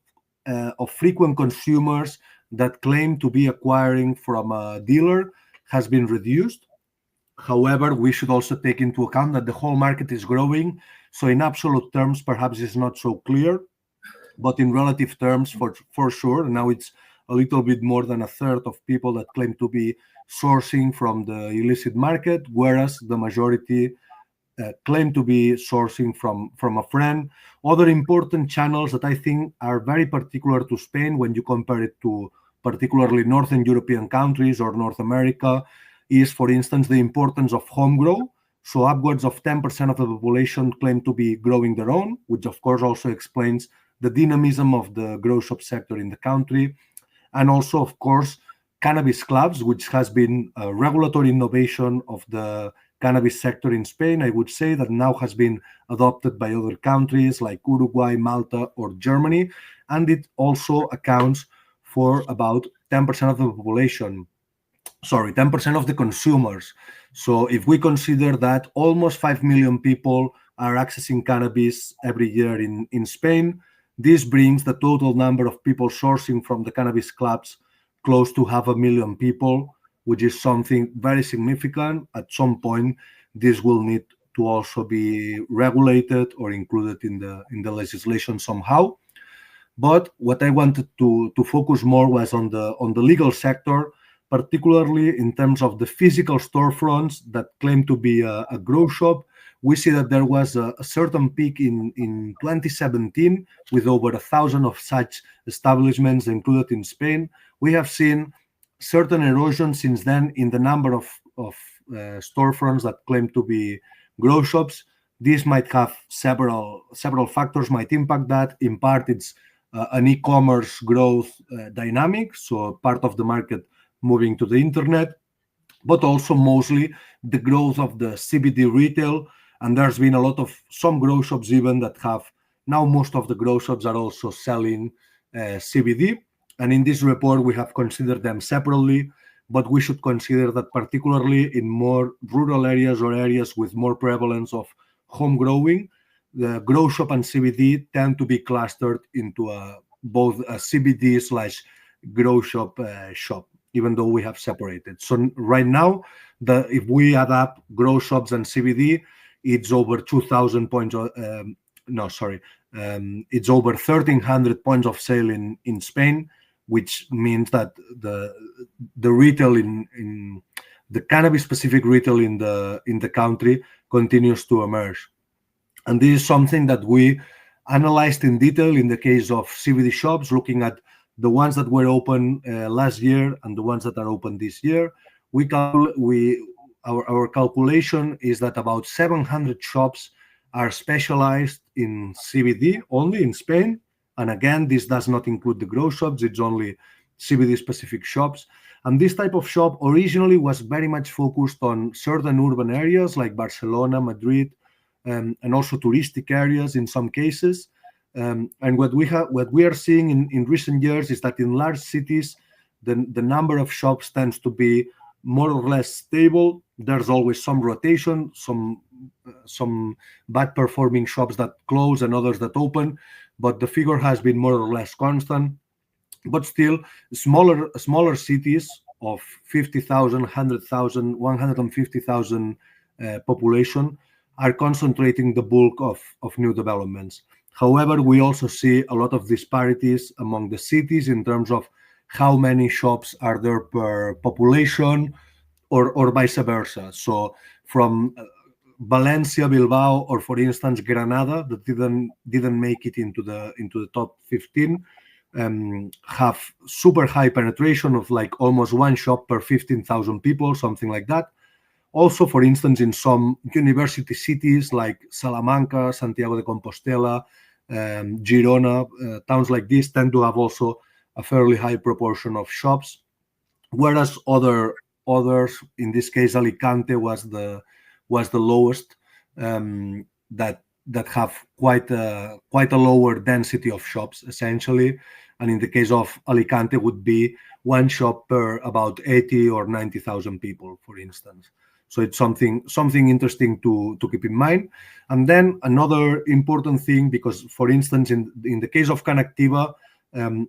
frequent consumers that claim to be acquiring from a dealer has been reduced. However, we should also take into account that the whole market is growing. So in absolute terms, perhaps it's not so clear, but in relative terms, for sure, now it's a little bit more than a third of people that claim to be sourcing from the illicit market, whereas the majority claim to be sourcing from a friend. Other important channels that I think are very particular to Spain when you compare it to particularly Northern European countries or North America is, for instance, the importance of home grow. So upwards of 10% of the population claim to be growing their own, which of course also explains the dynamism of the grow shop sector in the country. And also, of course, cannabis clubs, which has been a regulatory innovation of the cannabis sector in Spain, I would say, that now has been adopted by other countries like Uruguay, Malta, or Germany. And it also accounts for about 10% of the population. Sorry, 10% of the consumers. So if we consider that almost 5 million people are accessing cannabis every year in Spain, this brings the total number of people sourcing from the cannabis clubs close to 500,000 people, which is something very significant. At some point, this will need to also be regulated or included in the legislation somehow. But what I wanted to focus more was on the legal sector, particularly in terms of the physical storefronts that claim to be a grow shop. We see that there was a certain peak in 2017 with over 1,000 of such establishments included in Spain. We have seen certain erosion since then in the number of storefronts that claim to be grow shops. This might have several factors might impact that. In part, it's an e-commerce growth dynamic, so part of the market moving to the internet. but also mostly the growth of the CBD retail. And there's been a lot of some grow shops even that have now most of the grow shops are also selling CBD. And in this report, we have considered them separately, but we should consider that particularly in more rural areas or areas with more prevalence of home growing, the grow shop and CBD tend to be clustered into both a CBD slash grow shop shop, even though we have separated. So right now, if we add up grow shops and CBD, it's over 2,000 points. It's over 1,300 points of sale in Spain, which means that the retail in the cannabis specific retail in the country continues to emerge. And this is something that we analyzed in detail in the case of CBD shops, looking at the ones that were open last year and the ones that are open this year. Our calculation is that about 700 shops are specialized in CBD only in Spain. And again, this does not include the grow shops, it's only CBD specific shops. And this type of shop originally was very much focused on certain urban areas like Barcelona, Madrid, and also touristic areas in some cases. And what we are seeing in recent years is that in large cities, the number of shops tends to be more or less stable. There's always some rotation, some bad performing shops that close and others that open, but the figure has been more or less constant. But still, smaller cities of 50,000, 100,000, 150,000 population are concentrating the bulk of new developments. However, we also see a lot of disparities among the cities in terms of how many shops are there per population, or vice versa. So from Valencia, Bilbao, or for instance Granada, that didn't make it into the top 15, have super high penetration of like almost one shop per 15,000 people, something like that. Also, for instance, in some university cities like Salamanca, Santiago de Compostela, Girona, towns like this tend to have also a fairly high proportion of shops, whereas others, in this case Alicante was the lowest, that have quite a lower density of shops essentially. And in the case of Alicante would be one shop per about 80 or 90,000 people, for instance. So it's something interesting to keep in mind. And then another important thing, because for instance in the case of Canactiva,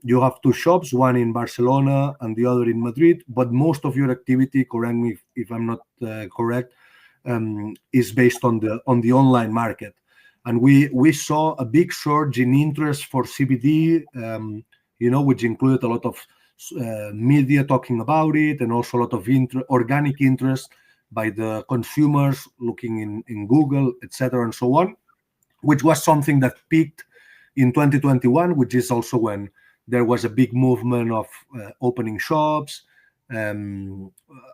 you have two shops, one in Barcelona and the other in Madrid, but most of your activity, correct me if I'm not correct, is based on the online market. And we saw a big surge in interest for CBD, which included a lot of media talking about it, and also a lot of organic interest by the consumers looking in Google, etc., and so on, which was something that peaked in 2021, which is also when there was a big movement of opening shops, a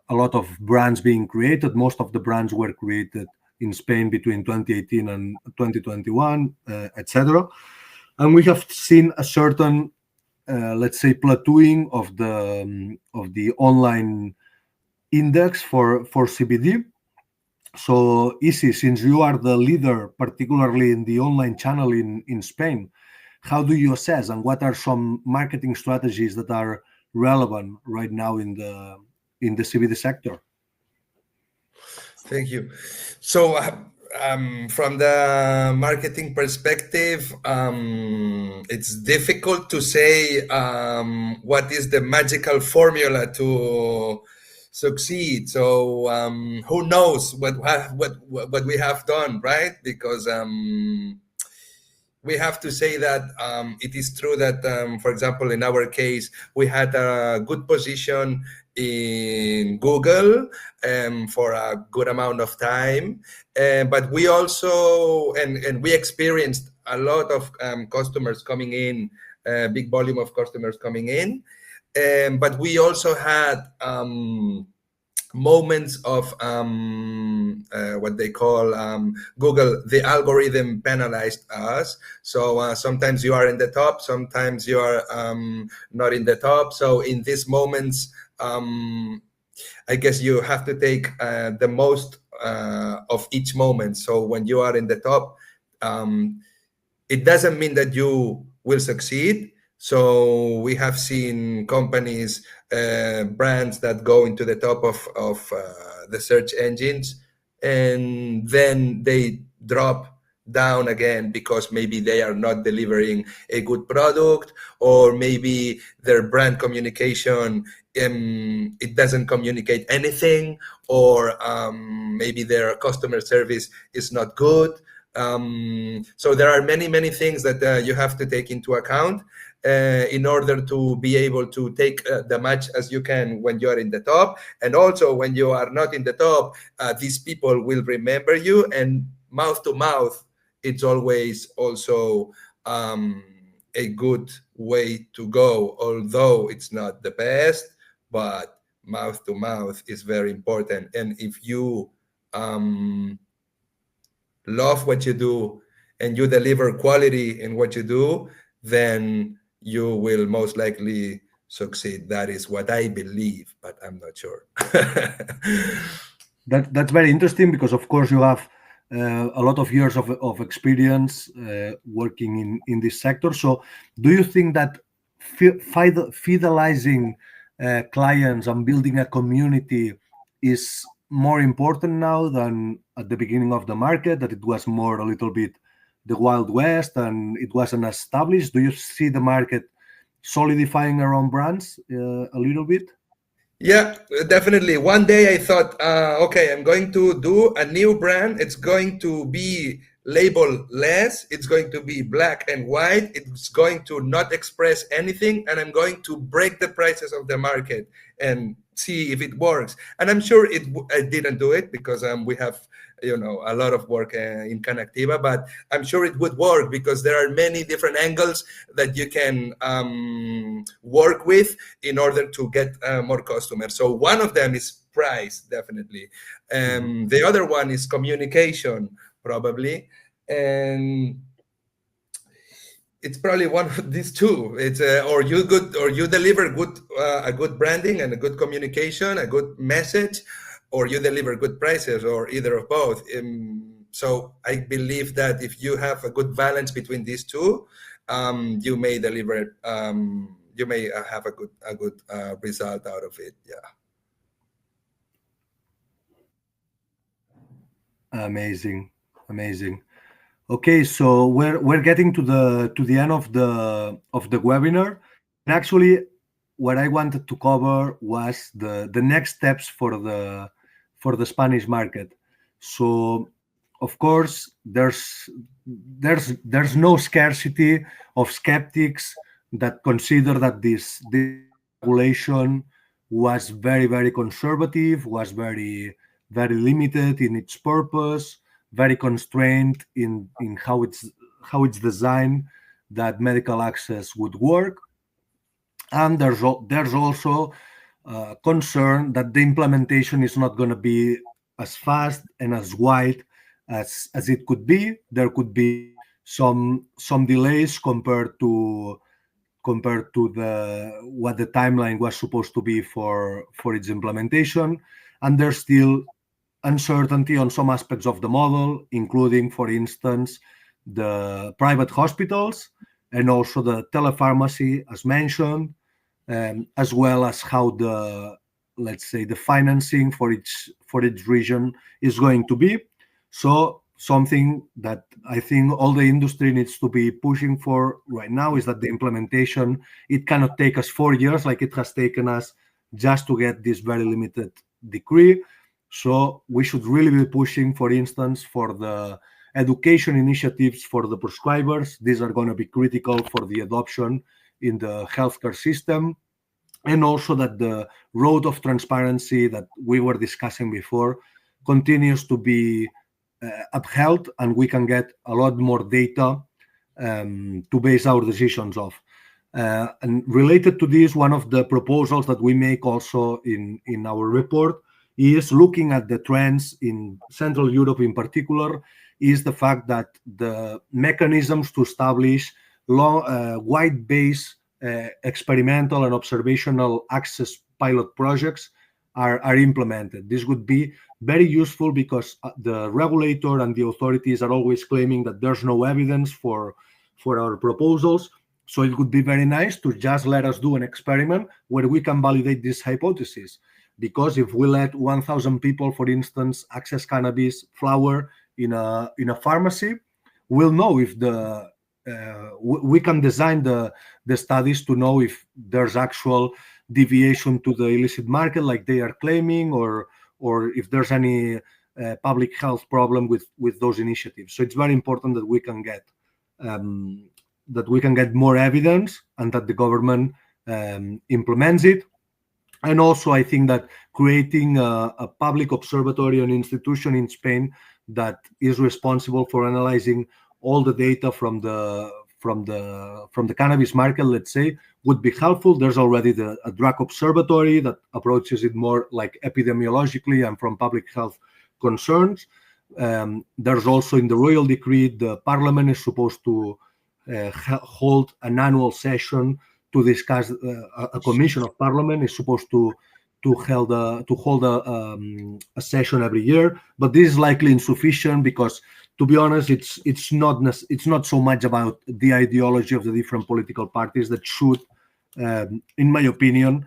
lot of brands being created. Most of the brands were created in Spain between 2018 and 2021, etc. And we have seen a certain, let's say, plateauing of the online index for CBD. So, Isi, since you are the leader, particularly in the online channel in Spain, how do you assess, and what are some marketing strategies that are relevant right now in the CBD sector? Thank you. So, from the marketing perspective, it's difficult to say what is the magical formula to succeed. So who knows what we have done, right? Because we have to say that it is true that, for example, in our case, we had a good position in Google for a good amount of time, but we also and we experienced a lot of customers coming in, big volume of customers coming in, but we also had moments of what they call Google, the algorithm penalized us. So sometimes you are in the top, sometimes you are not in the top. So in these moments, I guess you have to take the most of each moment. So when you are in the top, it doesn't mean that you will succeed. So we have seen companies, brands that go into the top of the search engines, and then they drop down again because maybe they are not delivering a good product, or maybe their brand communication, it doesn't communicate anything, or maybe their customer service is not good. So there are many things that you have to take into account in order to be able to take the match as you can when you are in the top. And also when you are not in the top, these people will remember you, and mouth to mouth, it's always also a good way to go, although it's not the best, but mouth to mouth is very important. And if you love what you do and you deliver quality in what you do, then you will most likely succeed. That is what I believe, but I'm not sure. That's very interesting because, of course, you have a lot of years of experience working in this sector. So, do you think that fidelizing clients and building a community is more important now than at the beginning of the market, that it was more a little bit the Wild West and it wasn't established? Do you see the market solidifying around brands a little bit? Yeah, definitely. One day I thought, okay, I'm going to do a new brand. It's going to be label-less. It's going to be black and white. It's going to not express anything, and I'm going to break the prices of the market and see if it works. And I'm sure I didn't do it because we have a lot of work in Connectiva, but I'm sure it would work because there are many different angles that you can work with in order to get more customers. So one of them is price, definitely. The other one is communication, probably. And it's probably one of these two. It's or you deliver a good branding and a good communication, a good message, or you deliver good prices, or either of both. So I believe that if you have a good balance between these two, you may deliver. You may have a good result out of it. Yeah. Amazing. Okay, so we're getting to the end of the webinar. And actually, what I wanted to cover was the next steps for the Spanish market. So, of course, there's no scarcity of skeptics that consider that this regulation was very conservative, was very limited in its purpose, very constrained in how it's designed that medical access would work. And there's also concern that the implementation is not going to be as fast and as wide as it could be. There could be some delays compared to what the timeline was supposed to be for its implementation, and there's still uncertainty on some aspects of the model, including, for instance, the private hospitals and also the telepharmacy, as mentioned, as well as how the financing for each region is going to be. So something that I think all the industry needs to be pushing for right now is that the implementation, it cannot take us 4 years like it has taken us just to get this very limited decree. So we should really be pushing, for instance, for the education initiatives for the prescribers. These are going to be critical for the adoption in the healthcare system. And also that the road of transparency that we were discussing before continues to be upheld, and we can get a lot more data to base our decisions off. And related to this, one of the proposals that we make also in our report is looking at the trends in Central Europe in particular, is the fact that the mechanisms to establish wide-based experimental and observational access pilot projects are implemented. This would be very useful because the regulator and the authorities are always claiming that there's no evidence for our proposals. So it would be very nice to just let us do an experiment where we can validate this hypothesis. Because if we let 1,000 people, for instance, access cannabis flower in a pharmacy, we'll know if we can design the studies to know if there's actual deviation to the illicit market, like they are claiming, or if there's any public health problem with those initiatives. So it's very important that we can get more evidence and that the government implements it. And also, I think that creating a public observatory, an institution in Spain that is responsible for analyzing all the data from the cannabis market, let's say, would be helpful. There's already a drug observatory that approaches it more like epidemiologically and from public health concerns. There's also in the royal decree, the parliament is supposed to hold an annual session to discuss. A commission of parliament is supposed to hold a session every year, but this is likely insufficient because, to be honest, it's not so much about the ideology of the different political parties that should, in my opinion,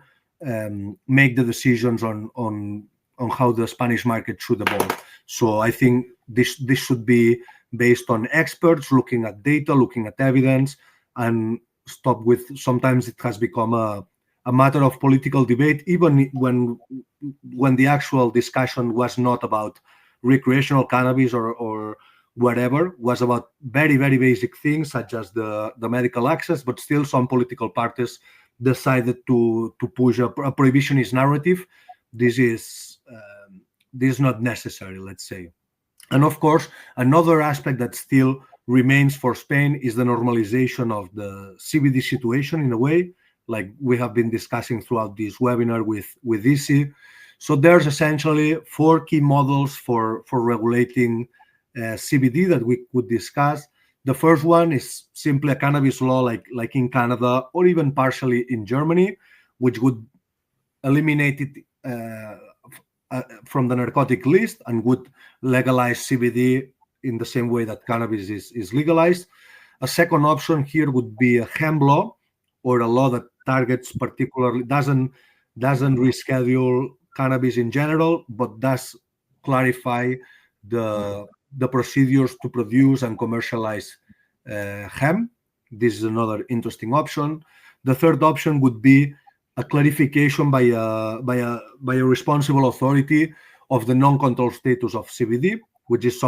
make the decisions on how the Spanish market should evolve. So I think this should be based on experts looking at data, looking at evidence, and stop with, sometimes it has become a matter of political debate, even when the actual discussion was not about recreational cannabis or whatever, was about very, very basic things such as the medical access, but still some political parties decided to push a prohibitionist narrative. This is not necessary, let's say. And of course, another aspect that still remains for Spain is the normalization of the CBD situation, in a way, like we have been discussing throughout this webinar with ICI. So there's essentially 4 key models for regulating CBD that we could discuss. The first one is simply a cannabis law like in Canada or even partially in Germany, which would eliminate it from the narcotic list and would legalize CBD in the same way that cannabis is legalized. A second option here would be a hemp law, or a law that targets particularly, doesn't reschedule cannabis in general, but does clarify the procedures to produce and commercialize hemp. This is another interesting option. The third option would be a clarification by a responsible authority of the non-control status of CBD, which is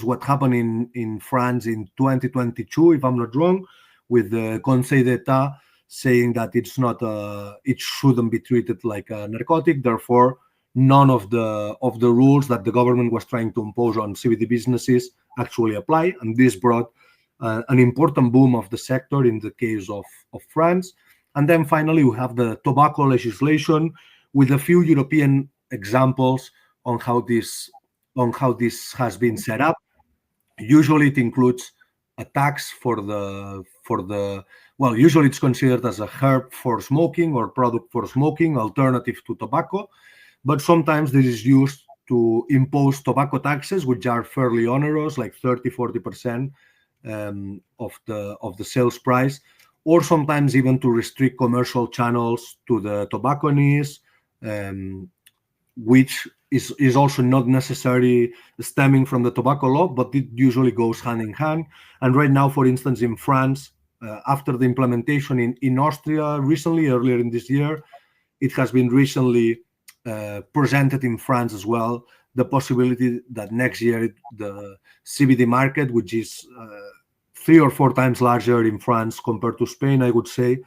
what happened in France in 2022, if I'm not wrong, with the Conseil d'État saying that it shouldn't be treated like a narcotic. Therefore, none of the rules that the government was trying to impose on CBD businesses actually apply, and this brought an important boom of the sector in the case of France. And then finally, we have the tobacco legislation with a few European examples on how this has been set up. Usually, it includes a tax usually it's considered as a herb for smoking or product for smoking, alternative to tobacco. But sometimes this is used to impose tobacco taxes, which are fairly onerous, like 30-40% of the sales price, or sometimes even to restrict commercial channels to the tobacconists, which is also not necessarily stemming from the tobacco law, but it usually goes hand in hand. And right now, for instance, in France, after the implementation in Austria recently, earlier in this year, it has been recently presented in France as well, the possibility that next year the CBD market, which is 3 or 4 times larger in France compared to Spain, I would say,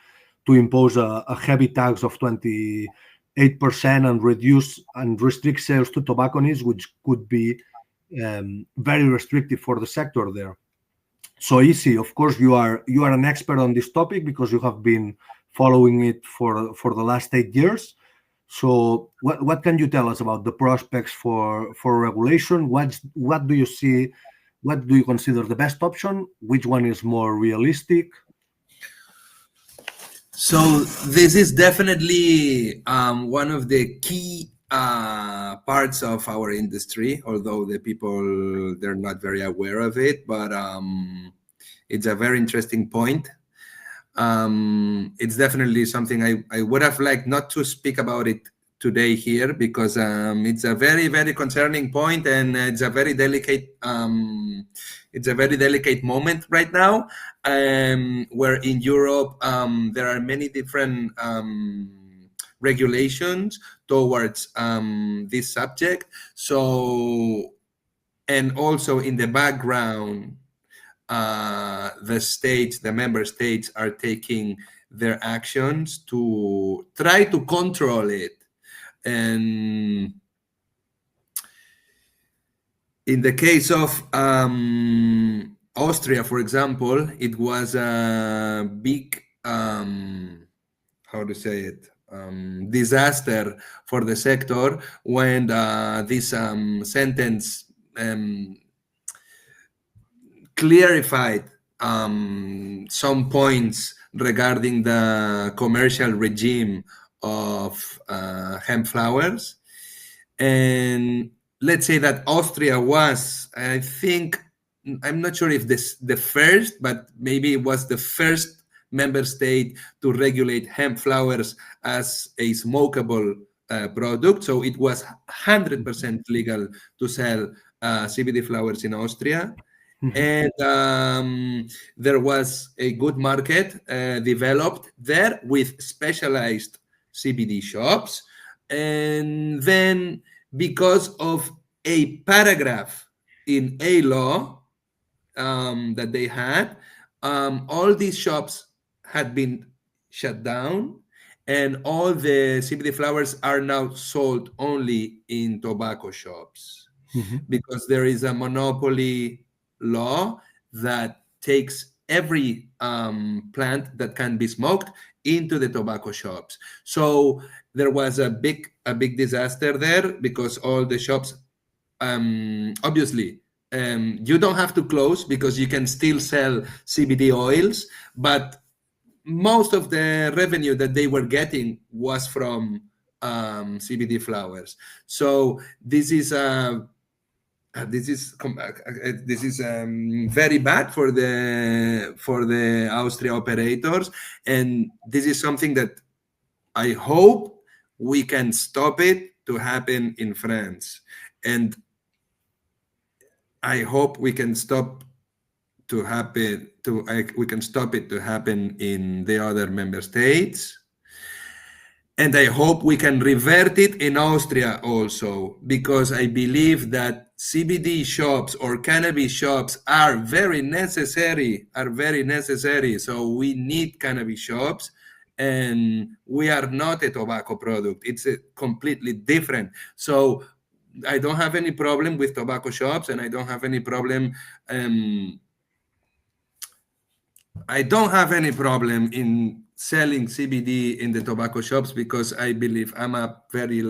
to impose a heavy tax of 28% and reduce and restrict sales to tobacconists, which could be very restrictive for the sector there. So, Isi, of course, you are an expert on this topic because you have been following it for the last 8 years. So what can you tell us about the prospects for regulation? What do you see? What do you consider the best option? Which one is more realistic? So this is definitely one of the key parts of our industry, although the people, they're not very aware of it, but it's a very interesting point. It's definitely something I would have liked not to speak about it today here, because it's a very, very concerning point, and it's a very delicate moment right now, where in Europe there are many different regulations towards this subject. So, and also in the background, the member states are taking their actions to try to control it. And in the case of Austria, for example, it was a big, how to say it, disaster for the sector when this sentence clarified some points regarding the commercial regime of hemp flowers. And let's say that Austria was, I think, I'm not sure if this the first, but maybe it was the first member state to regulate hemp flowers as a smokable product. So it was 100% legal to sell CBD flowers in Austria. And there was a good market developed there with specialized CBD shops. And then, because of a paragraph in a law that they had, all these shops had been shut down, and all the CBD flowers are now sold only in tobacco shops, because there is a monopoly law that takes every plant that can be smoked into the tobacco shops. So there was a big disaster there, because all the shops, obviously, you don't have to close, because you can still sell CBD oils, but most of the revenue that they were getting was from CBD flowers. So this is very bad for the Austria operators, and this is something that I hope we can stop it to happen in France, and I hope we can stop it to happen in the other member states. And I hope we can revert it in Austria also, because I believe that CBD shops or cannabis shops are very necessary. So we need cannabis shops, and we are not a tobacco product. It's a completely different. So I don't have any problem with tobacco shops, and I don't have any problem in selling CBD in the tobacco shops, because I believe I'm a very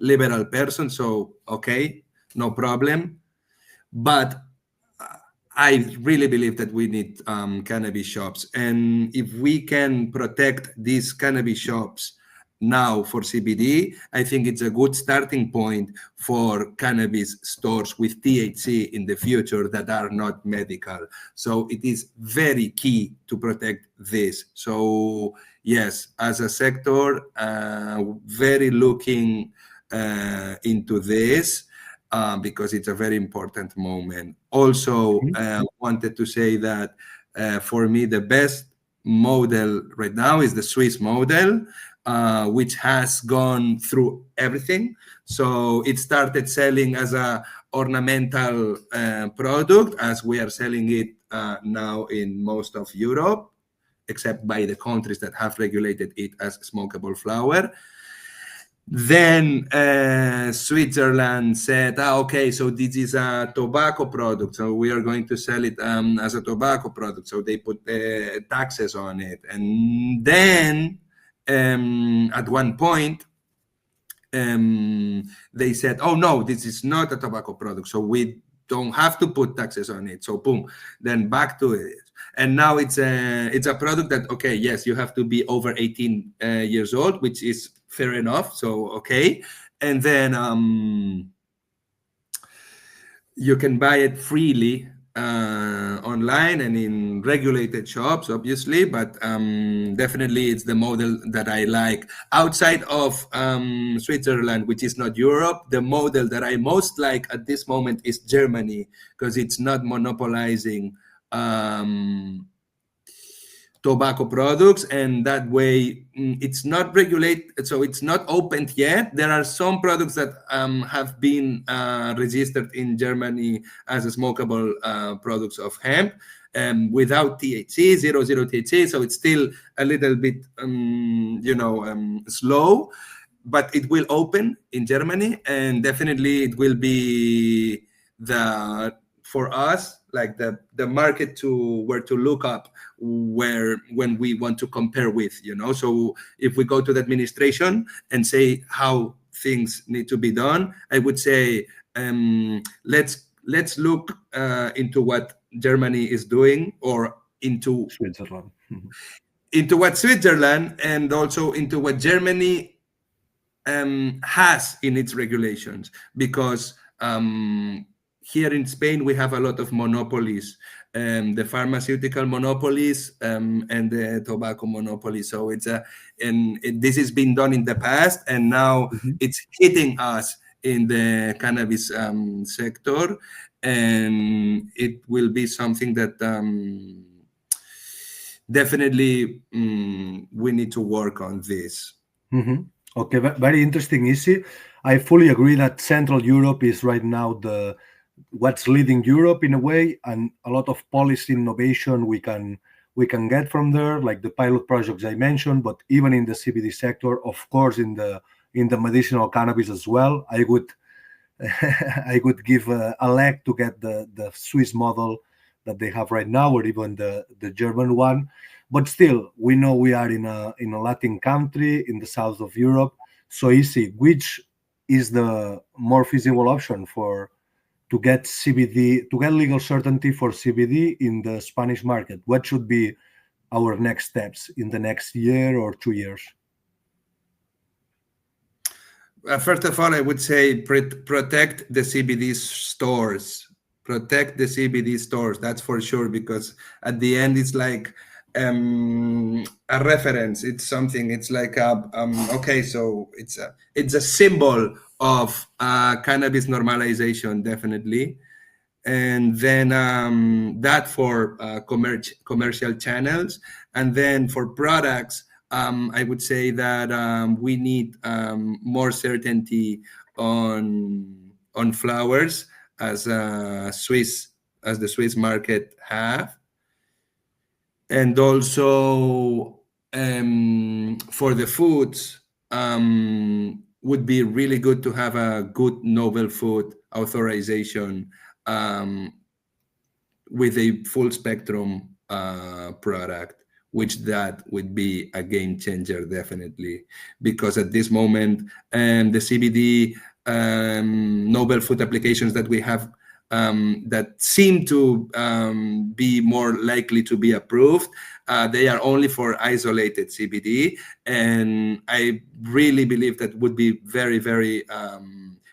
liberal person. So, okay, no problem. But I really believe that we need cannabis shops. And if we can protect these cannabis shops now for CBD, I think it's a good starting point for cannabis stores with THC in the future that are not medical. So it is very key to protect this. So yes, as a sector, very looking into this, because it's a very important moment. Also, wanted to say that for me, the best model right now is the Swiss model, which has gone through everything. So it started selling as a ornamental product, as we are selling it now in most of Europe, except by the countries that have regulated it as smokable flower. Then Switzerland said, okay, so this is a tobacco product, so we are going to sell it as a tobacco product. So they put taxes on it. And then at one point, they said, oh no, this is not a tobacco product. So we don't have to put taxes on it. So boom, then back to it. And now it's a product that, okay, yes, you have to be over 18 years old, which is fair enough. So okay, and then you can buy it freely online and in regulated shops, obviously, but definitely it's the model that I like. Outside of Switzerland, which is not Europe, the model that I most like at this moment is Germany, because it's not monopolizing tobacco products, and that way it's not regulated, so it's not opened yet. There are some products that have been registered in Germany as smokable products of hemp, without THC, zero THC, so it's still a little bit slow, but it will open in Germany, and definitely it will be the, for us, like the market to where to look up when we want to compare with, so if we go to the administration and say how things need to be done, I would say let's look into what Germany is doing, or into Switzerland. into what Switzerland, and also into what Germany has in its regulations, because here in Spain we have a lot of monopolies, the pharmaceutical monopolies and the tobacco monopoly. So this has been done in the past, and now it's hitting us in the cannabis sector, and it will be something that definitely we need to work on this. Okay, very interesting, Isi. I fully agree that Central Europe is right now what's leading Europe in a way, and a lot of policy innovation we can get from there, like the pilot projects I mentioned. But even in the CBD sector, of course, in the medicinal cannabis as well, I would I would give a leg to get the Swiss model that they have right now, or even the German one. But still, we know we are in a Latin country in the south of Europe. So Isi, which is the more feasible option to get CBD, to get legal certainty for CBD in the Spanish market? What should be our next steps in the next year or 2 years? First of all, I would say protect the CBD stores. Protect the CBD stores, that's for sure, because at the end it's like a reference. It's something. It's like okay, so it's a symbol of cannabis normalization, definitely. And then that for commercial channels, and then for products, I would say that we need more certainty on flowers, as the Swiss market have. And also for the foods, would be really good to have a good novel food authorization with a full spectrum product, which that would be a game changer, definitely, because at this moment the CBD novel food applications that we have that seem to be more likely to be approved, they are only for isolated CBD, and I really believe that would be very, very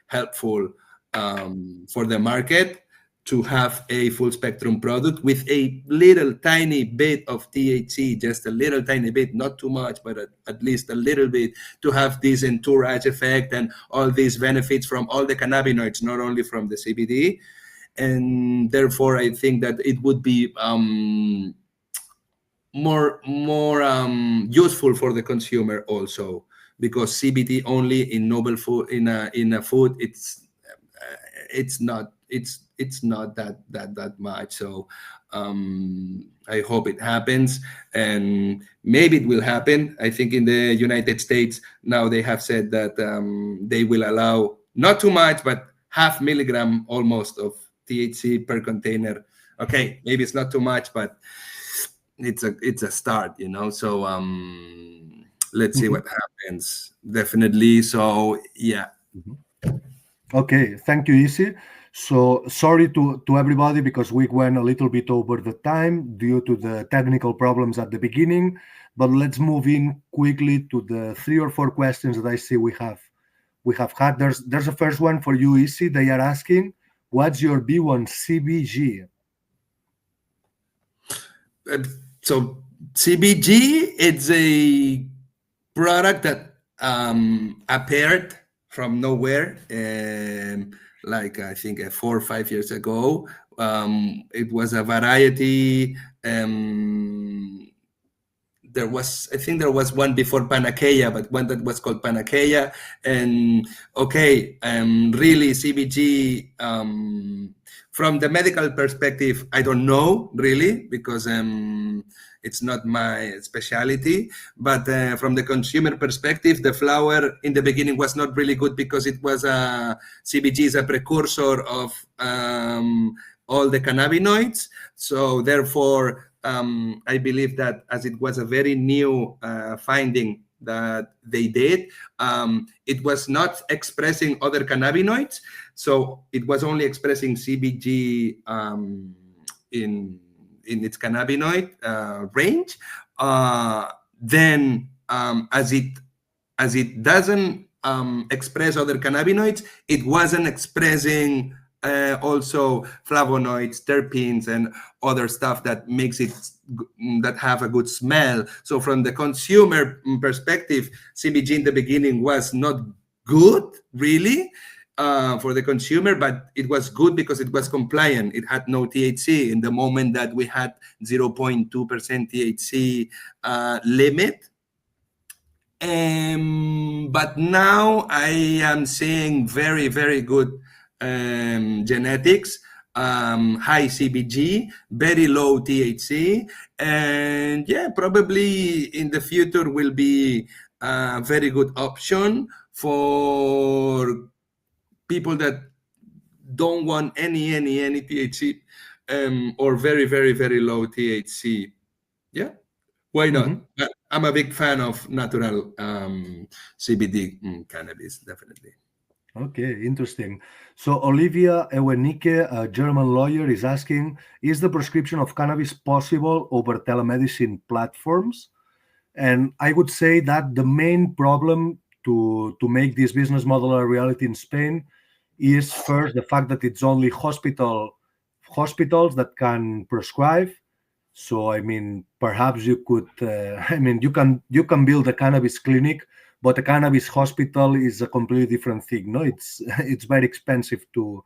helpful for the market to have a full spectrum product with a little tiny bit of THC, just a little tiny bit, not too much, but at least a little bit, to have this entourage effect and all these benefits from all the cannabinoids, not only from the CBD. And therefore, I think that it would be more useful for the consumer also, because CBD only in novel food, in a food, it's not that much. So I hope it happens, and maybe it will happen. I think in the United States now they have said that they will allow not too much, but 0.5 milligram almost of THC per container. Okay, maybe it's not too much, but it's a start, So let's see what happens. Definitely. So yeah. Okay, thank you, Isi. So sorry to everybody because we went a little bit over the time due to the technical problems at the beginning, but let's move in quickly to the 3 or 4 questions that I see we have had. There's a first one for you, Isi. They are asking, what's your view on CBG? So CBG, it's a product that appeared from nowhere, like I think 4 or 5 years ago. It was a variety. I think there was one before Panacea, but one that was called Panacea. And okay, really CBG, from the medical perspective, I don't know really, because it's not my specialty. But from the consumer perspective, the flower in the beginning was not really good because it was CBG is a precursor of all the cannabinoids. So therefore, I believe that as it was a very new finding that they did, it was not expressing other cannabinoids. So it was only expressing CBG in its cannabinoid range. Then as it doesn't express other cannabinoids, it wasn't expressing also flavonoids, terpenes, and other stuff that makes it that have a good smell. So from the consumer perspective, CBG in the beginning was not good really for the consumer, but it was good because it was compliant. It had no THC. In the moment that we had 0.2% THC limit. But now I am seeing very, very good genetics, high CBG, very low THC, and yeah, probably in the future will be a very good option for people that don't want any THC or very, very, very low THC. Yeah, why not? Mm-hmm. I'm a big fan of natural CBD cannabis, definitely. Okay, interesting. So Olivia Ewenike, a German lawyer, is asking, is the prescription of cannabis possible over telemedicine platforms? And I would say that the main problem to make this business model a reality in Spain is first the fact that it's only hospitals that can prescribe. So I mean, perhaps you could, you can build a cannabis clinic, but a cannabis hospital is a completely different thing. No, it's very expensive to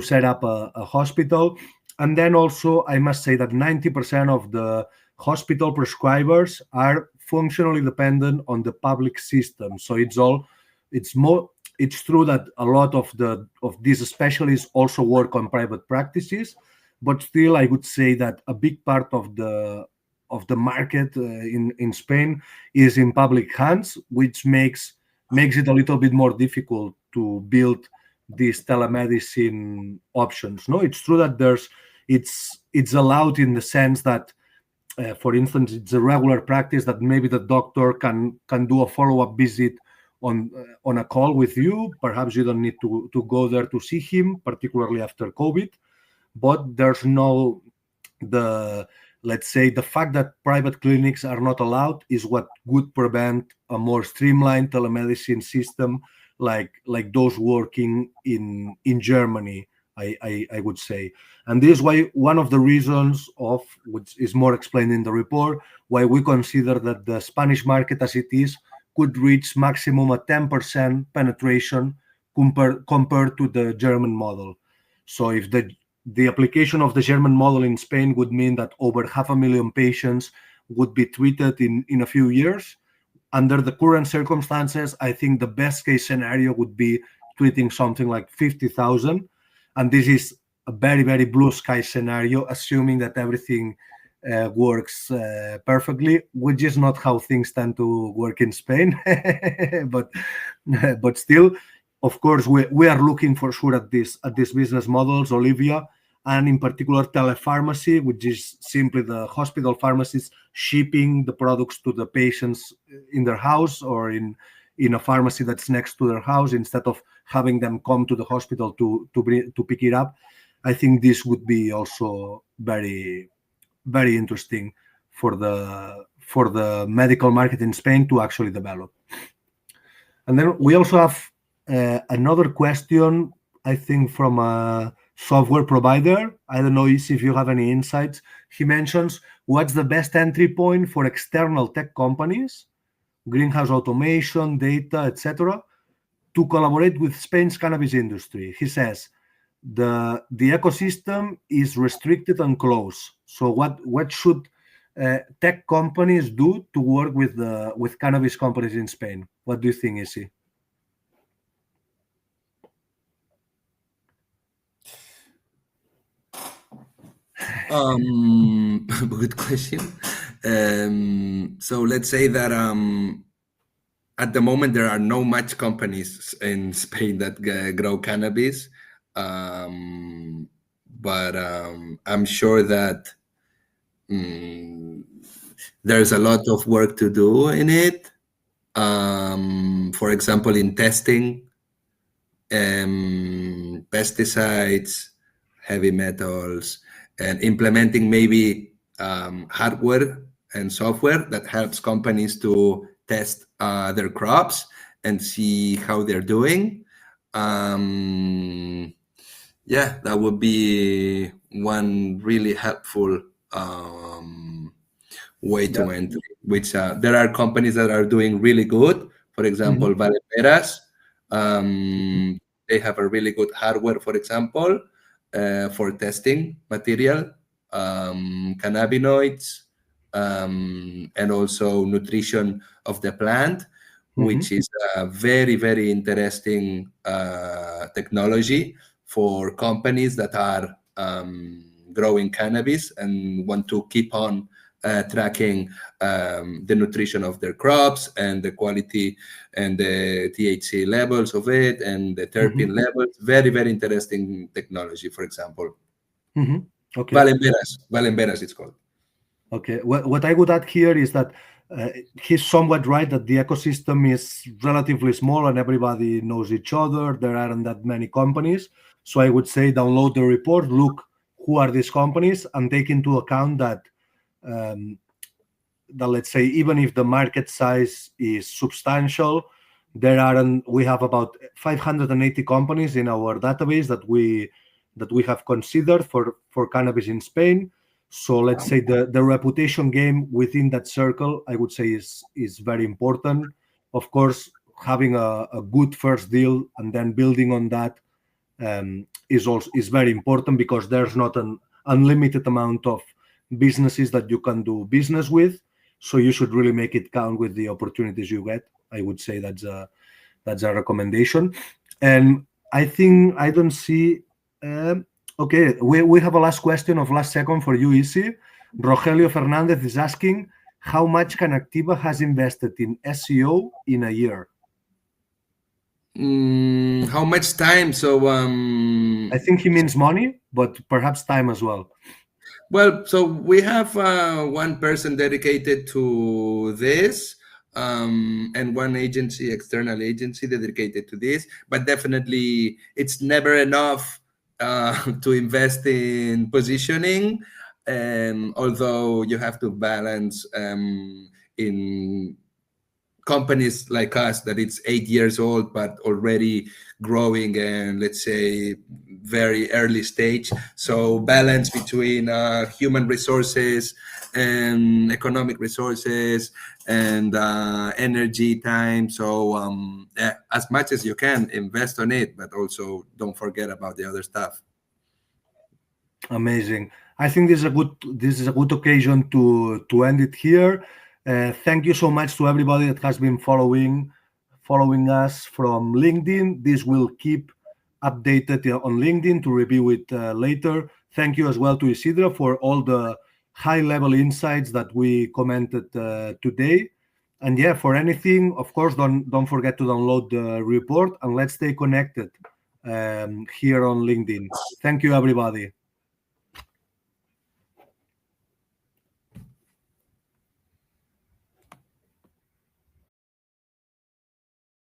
set up a hospital. And then also, I must say that 90% of the hospital prescribers are functionally dependent on the public system. So it's true that a lot of these specialists also work on private practices, but still, I would say that a big part of the market in Spain is in public hands, which makes it a little bit more difficult to build these telemedicine options. No, it's true that it's allowed in the sense that, for instance, it's a regular practice that maybe the doctor can do a follow-up visit on a call with you. Perhaps you don't need to go there to see him, particularly after COVID. But there's no let's say the fact that private clinics are not allowed is what would prevent a more streamlined telemedicine system like those working in Germany, I would say. And this is why one of the reasons of, which is more explained in the report, why we consider that the Spanish market as it is could reach maximum a 10% penetration compared to the German model. So if the application of the German model in Spain would mean that over 500,000 patients would be treated in a few years. Under the current circumstances, I think the best case scenario would be treating something like 50,000. And this is a very, very blue sky scenario, assuming that everything works perfectly, which is not how things tend to work in Spain. but still, of course, we are looking for sure at these business models, Olivia, and in particular telepharmacy, which is simply the hospital pharmacists shipping the products to the patients in their house or in a pharmacy that's next to their house, instead of having them come to the hospital to pick it up. I think this would be also very, very interesting for the medical market in Spain to actually develop. And then we also have another question, I think, from a software provider. I don't know if you have any insights. He mentions, what's the best entry point for external tech companies, greenhouse automation, data, etc., to collaborate with Spain's cannabis industry? He says the ecosystem is restricted and closed. So what should tech companies do to work with cannabis companies in Spain? What do you think, Isi? Good question. So let's say that at the moment there are no much companies in Spain that grow cannabis, but I'm sure that there's a lot of work to do in it. For example, in testing, pesticides, heavy metals, and implementing maybe hardware and software that helps companies to test their crops and see how they're doing. Yeah, that would be one really helpful way to enter, which there are companies that are doing really good. For example, Valdeperas, they have a really good hardware, for example, for testing material, cannabinoids, and also nutrition of the plant, which is a very, very interesting technology for companies that are growing cannabis and want to keep on tracking the nutrition of their crops and the quality and the THC levels of it and the terpene levels. Very, very interesting technology, for example. Okay. Valemberas, it's called. Okay. What I would add here is that he's somewhat right that the ecosystem is relatively small and everybody knows each other. There aren't that many companies. So I would say download the report, look who are these companies, and take into account that let's say, even if the market size is substantial, we have about 580 companies in our database that we have considered for cannabis in Spain. So let's say the reputation game within that circle, I would say, is very important. Of course, having a good first deal and then building on that is very important, because there's not an unlimited amount of businesses that you can do business with. So you should really make it count with the opportunities you get. I would say that's a recommendation. And I think I don't see. Okay, we have a last question of last second for you, Isi. Rogelio Fernandez is asking, how much can Activa has invested in SEO in a year? How much time? So I think he means money, but perhaps time as well. Well, so we have one person dedicated to this, and one external agency dedicated to this. But definitely, it's never enough to invest in positioning. Although you have to balance in companies like us that it's 8 years old but already growing and, let's say, very early stage. So balance between human resources and economic resources and energy, time. So as much as you can, invest on it, but also don't forget about the other stuff. Amazing. I think this is a good occasion to end it here. Thank you so much to everybody that has been following us from LinkedIn. This will keep updated on LinkedIn to review it later. Thank you as well to Isidro for all the high-level insights that we commented today. And yeah, for anything, of course, don't forget to download the report, and let's stay connected here on LinkedIn. Thank you, everybody.